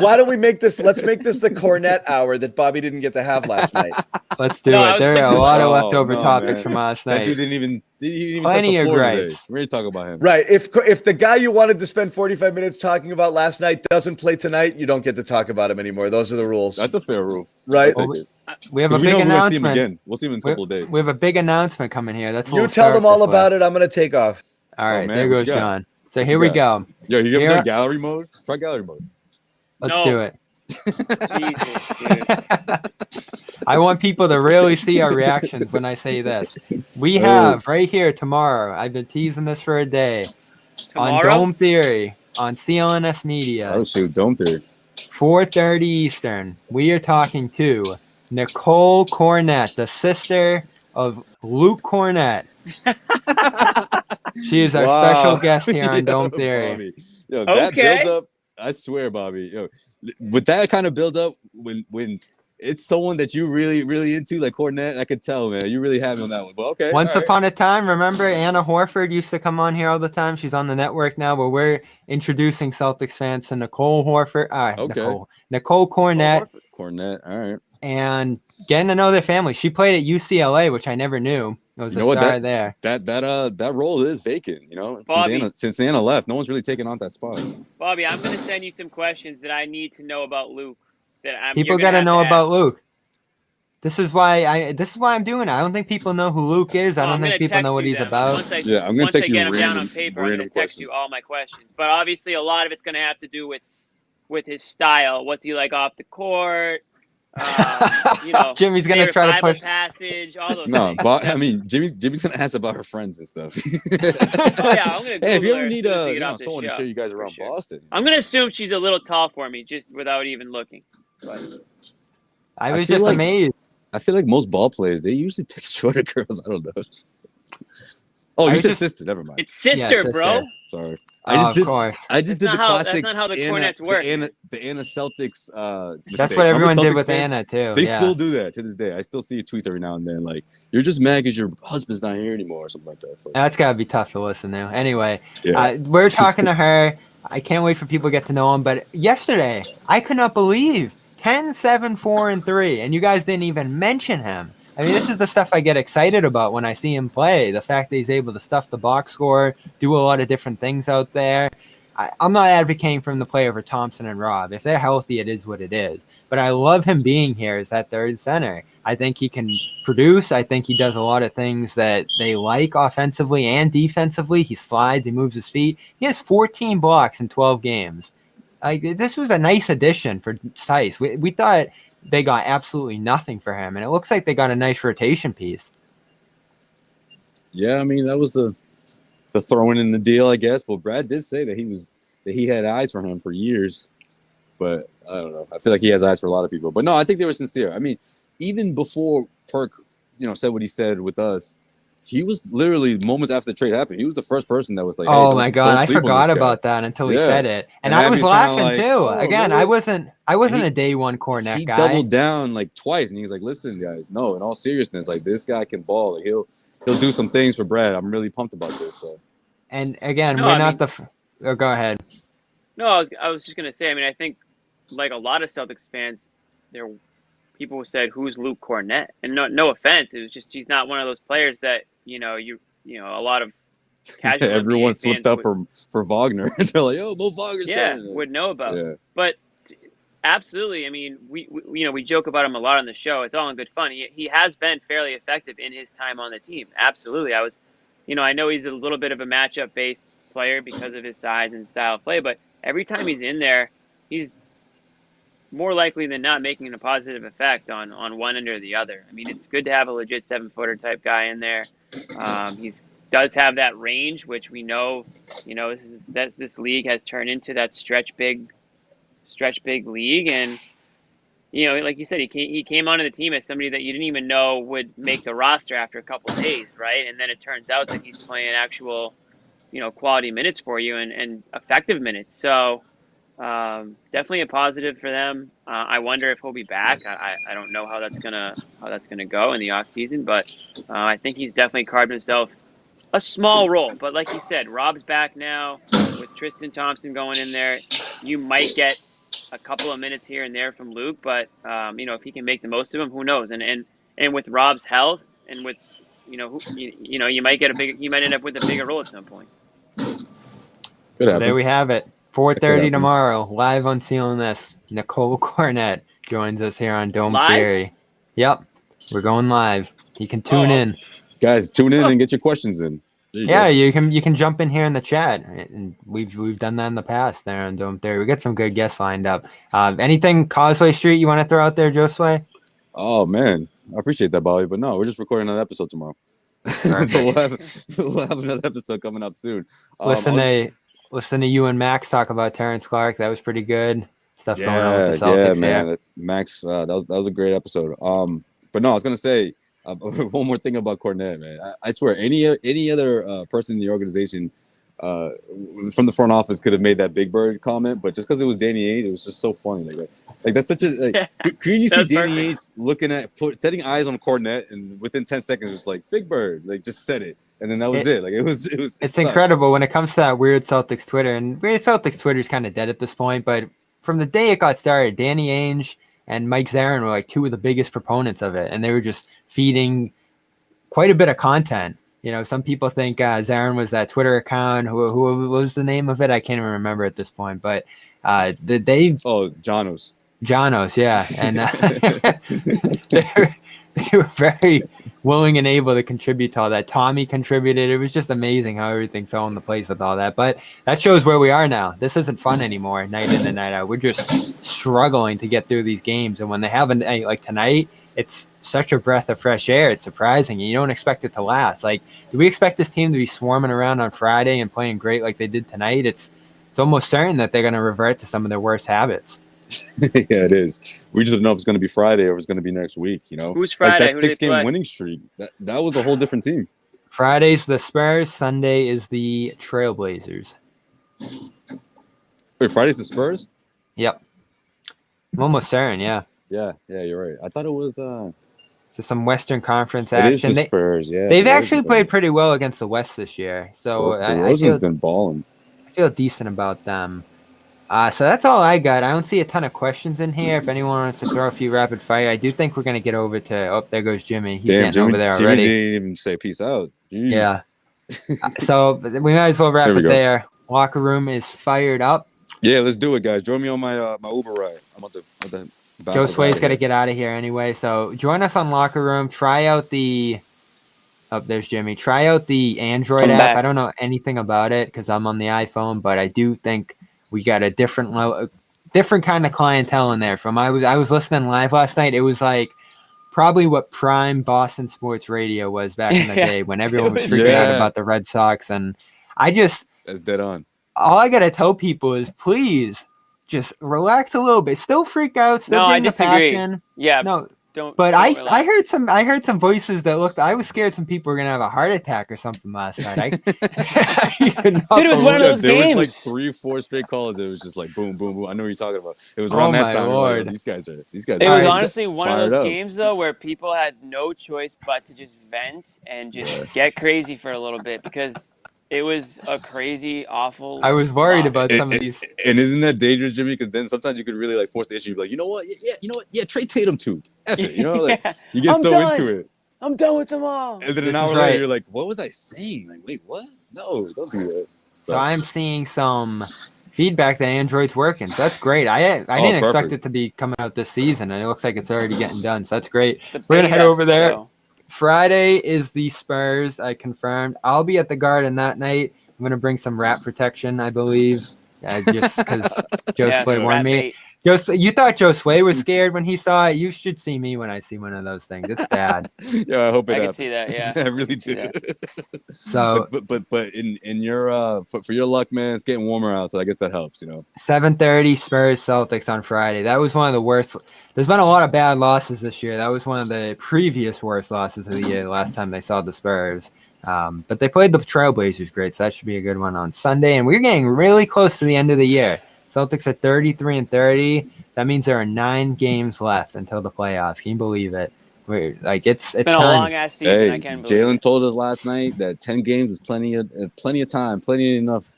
why don't we make this? Let's make this the Cornet hour that Bobby didn't get to have last night. Let's do No, I it. was There are a thinking- lot of Oh, leftover no, topics man. from last That night. dude didn't even Plenty touch of the floor today. gripes. We're ready to talk about him. Right. If the guy you wanted to spend 45 minutes talking about last night doesn't play tonight, you don't get to talk about him anymore. Those are the rules. That's a fair rule. Right. I'll take it. We have a 'Cause we big know we're gonna see him announcement. again. We'll see him in a couple of days. We have a big announcement coming here. That's what You we'll tell start them all this with. about it. I'm going to take off. All right, man, there what goes you got? Sean. So What here you we got? go. Yo, you ever Here- done gallery mode? Try gallery mode. Let's No. do it. Jesus, dude. I want people to really see our reactions when I say this. We Oh. have right here tomorrow. I've been teasing this for a day. On Tomorrow? Dome Theory on CLNS Media, Oh shoot, Dome Theory. 4:30 Eastern. We are talking to Nicole Cornett, the sister of Luke Cornett. She is our special guest here on Yo, Dome Theory. Bobby. Yo, that Okay. build up, I swear, Bobby. Yo, with that kind of build up, when it's someone that you really into, like Cornette, I could tell, man. You really have me on that one. But okay. Once all right. upon a time, remember Anna Horford used to come on here all the time. She's on the network now, but we're introducing Celtics fans to Nicole Horford. Okay. Nicole Cornett, Cornette. All right. and getting to know their family. She played at UCLA, which I never knew. It was You a know what, star there. That role is vacant. You know, Bobby. since Anna left, no one's really taken on that spot. Bobby, I'm going to send you some questions that I need to know about Luke. People got to know about Luke. This is why I'm doing it. I don't think people know who Luke is. I don't think people know what he's about. Yeah, I'm gonna once I text you get them down random- on paper, I'm going random to text you questions. all my questions. But obviously, a lot of it's going to have to do with his style. What's he like off the court? You know, Jimmy's gonna favorite try to Bible push. passage. All those No, things. but I mean, Jimmy's gonna ask about her friends and stuff. Oh yeah, I'm going to. Hey, if you ever as need soon as we get off this someone to show, show you guys for around sure. Boston, I'm going to assume she's a little tall for me, just without even looking. But I I was feel just like- amazed. I feel like most ball players they usually pick shorter girls. I don't know. Oh, I you was said just- sister. Never mind. it's sister, Yeah, bro. sister. Sorry. Of course. I just That's did not the how- that's classic. not how the Anna, Cornets work. The Anna Celtics. That's mistake. what Remember everyone did Celtics with fans? Anna too. They yeah. still do that to this day. I still see tweets every now and then, like you're just mad because your husband's not here anymore or something like that. So, That's gotta be tough to listen to. Anyway, yeah. we're talking to her. I can't wait for people to get to know him. But yesterday, I could not believe 10-7-4-3, and you guys didn't even mention him. I mean, this is the stuff I get excited about when I see him play. The fact that he's able to stuff the box score, do a lot of different things out there. I'm not advocating for him to play over Thompson and Rob. If they're healthy, it is what it is. But I love him being here as that third center. I think he can produce. I think he does a lot of things that they like offensively and defensively. He slides. He moves his feet. He has 14 blocks in 12 games. Like, this was a nice addition for Tice. We thought they got absolutely nothing for him, and it looks like they got a nice rotation piece. Yeah, I mean that was the throwing in the deal, I guess. But Brad did say that he had eyes for him for years. But I don't know. I feel like he has eyes for a lot of people. But no, I think they were sincere. I mean, even before Perk, said what he said with us, he was literally moments after the trade happened. He was the first person that was like, "Hey, Oh don't- my don't God, I sleep on forgot this guy." about that until he Yeah. said it, and And I was Abby's kinda laughing like, too. "Oh, Again, really?" I wasn't He- a day one Cornet He guy. doubled down like twice, and he was like, "Listen, guys, no. In all seriousness, like this guy can ball. Like he'll do some things for Brad. I'm really pumped about this." So And again, No, we're I not mean- the. Oh, go ahead. No, I was just gonna say. I mean, I think like a lot of Celtics fans, people said, "Who's Luke Cornett?" And no offense, it was just he's not one of those players that a lot of casual everyone NBA flipped fans up for Wagner. They're like, "Oh, Mo Wagner's coming." would know about. Yeah. But absolutely, I mean, we joke about him a lot on the show. It's all in good fun. He has been fairly effective in his time on the team. Absolutely, I know he's a little bit of a matchup based player because of his size and style of play, but every time he's in there, he's more likely than not making a positive effect on one end or the other. I mean, it's good to have a legit 7-footer type guy in there. He's does have that range, which we know, this league has turned into that stretch big league, and like you said, he came onto the team as somebody that you didn't even know would make the roster after a couple of days, right? And then it turns out that he's playing actual, quality minutes for you and effective minutes. So definitely a positive for them. I wonder if he'll be back. I don't know how that's gonna go in the off season, but I think he's definitely carved himself a small role. But like you said, Rob's back now with Tristan Thompson going in there. You might get a couple of minutes here and there from Luke, but if he can make the most of them, who knows? And and with Rob's health and with you might end up with a bigger role at some point. Could There happen. we have it. That could 4:30 happen. tomorrow, live on CLNS. Nicole Cornett joins us here on Dome Live? Theory. Yep, we're going live. You can tune in. Guys, tune in and get your questions in. There you Yeah, go. you can jump in here in the chat, and we've done that in the past there on Dome Theory. We got some good guests lined up. Anything Causeway Street you want to throw out there, Josue? Oh man, I appreciate that, Bobby. But no, we're just recording another episode tomorrow. But we'll have another episode coming up soon. Listen to you and Max talk about Terrence Clark. That was pretty good stuff going on with the Celtics. Yeah, man. Max, that was a great episode. But no, I was gonna say one more thing about Cornette, man. I swear, any other person in the organization from the front office could have made that Big Bird comment, but just because it was Danny Ainge, it was just so funny. Like that's such a can you see Danny Ainge looking at setting eyes on Cornette, and within 10 seconds, just like Big Bird, like just said it. And then that was it. Like it was. It's incredible when it comes to that weird Celtics Twitter, and weird Celtics Twitter is kind of dead at this point. But from the day it got started, Danny Ainge and Mike Zarin were like two of the biggest proponents of it, and they were just feeding quite a bit of content. You know, some people think Zarin was that Twitter account. Who was the name of it? I can't even remember at this point. But Janos. Janos, yeah, and they were very willing and able to contribute to all that. Tommy contributed. It was just amazing how everything fell into place with all that. But that shows where we are now. This isn't fun anymore, night in and night out. We're just struggling to get through these games. And when they have like tonight, it's such a breath of fresh air. It's surprising. You don't expect it to last. Like, do we expect this team to be swarming around on Friday and playing great like they did tonight? It's almost certain that they're going to revert to some of their worst habits. Yeah, it is. We just don't know if it's going to be Friday or if it's going to be next week. You know, who's Friday? Like that 6-game winning streak. That was a whole different team. Friday's the Spurs. Sunday is the Trailblazers. Wait, Friday's the Spurs? Yep. I'm almost certain. Yeah. Yeah, you're right. I thought it was. So some Western Conference It action. is the Spurs. Yeah, they've actually played pretty well against the West this year. So DeRozan's been balling. I feel decent about them. So that's all I got. I don't see a ton of questions in here. If anyone wants to throw a few rapid fire, I do think we're going to get over to. Oh, there goes Jimmy. He's getting over there already. Jimmy didn't even say peace out. Jeez. Yeah. So we might as well wrap it there. Locker room is fired up. Yeah, let's do it, guys. Join me on my Uber ride. I'm about to Joe Sway's got to get out of here anyway. So join us on Locker Room. Try out the. Oh, there's Jimmy. Try out the Android app. I don't know anything about it because I'm on the iPhone, but I do think we got a different kind of clientele in there. I was listening live last night. It was like probably what prime Boston sports radio was back in the day when everyone was freaking out about the Red Sox. And that's dead on. All I gotta tell people is please just relax a little bit. Still freak out. Still bring the passion. Yeah. No. Don't. But I heard some voices that looked. I was scared some people were gonna have a heart attack or something last night. Dude, it was one of those games. There was like 3-4 straight calls. It was just like boom, boom, boom. I know what you're talking about. It was around that time. Like, these guys are. It was honestly one of those games though where people had no choice but to just vent and just get crazy for a little bit because it was a crazy, awful. I was worried about some of these. And isn't that dangerous, Jimmy? Because then sometimes you could really like force the issue. You'd be like, you know what? Yeah, you know what? Yeah, trade Tatum too. F it. You know, like you get into it. I'm done with them all. And then an hour later, you're like, what was I saying? Like, wait, what? No, don't do that. So I'm seeing some feedback that Android's working. So that's great. I didn't expect it to be coming out this season, and it looks like it's already getting done. So that's great. We're gonna head over there. Friday is the Spurs. I confirmed. I'll be at the Garden that night. I'm going to bring some rat protection, I believe, just because Joe Sway warned me. You thought Joe Sway was scared when he saw it. You should see me when I see one of those things. It's bad. Yeah, I hope it I can see that, yeah. I really do. So, but in your for your luck, man, it's getting warmer out, so I guess that helps, you know. 7:30 Spurs Celtics on Friday. That was one of the worst. There's been a lot of bad losses this year. That was one of the previous worst losses of the year. Last time they saw the Spurs. But they played the Trailblazers great, so that should be a good one on Sunday. And we're getting really close to the end of the year. Celtics at 33-30. That means there are 9 games left until the playoffs. Can you believe it? Like it's It's been a time. long ass season. I Hey, can't believe Jalen it. told us last night that 10 games is plenty of time, plenty enough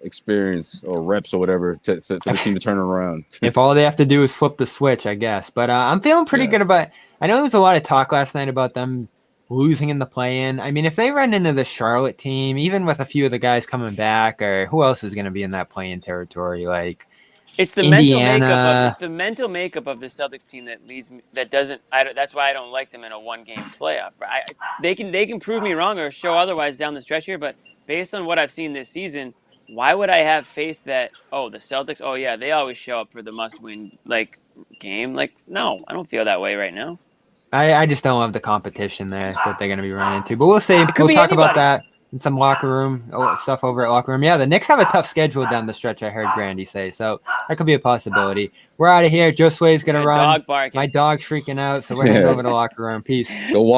experience or reps or whatever for the team to turn around. If all they have to do is flip the switch, I guess. But I'm feeling pretty good about. I know there was a lot of talk last night about them losing in the play-in. I mean, if they run into the Charlotte team, even with a few of the guys coming back, or who else is going to be in that play-in territory? Like It's the Indiana. mental makeup of the Celtics team that leads me. That's why I don't like them in a one-game playoff. They can prove me wrong or show otherwise down the stretch here, but based on what I've seen this season, why would I have faith that the Celtics? Oh yeah, they always show up for the must-win game. Like no, I don't feel that way right now. I just don't love the competition there that they're going to be running into. But we'll see. It could We'll be talk about anybody. that in some locker room stuff over at locker room. Yeah, the Knicks have a tough schedule down the stretch, I heard Grandy say. So that could be a possibility. We're out of here. Josue's going to run. Dog barking. My dog's freaking out, so we're heading over to the locker room. Peace. Go watch.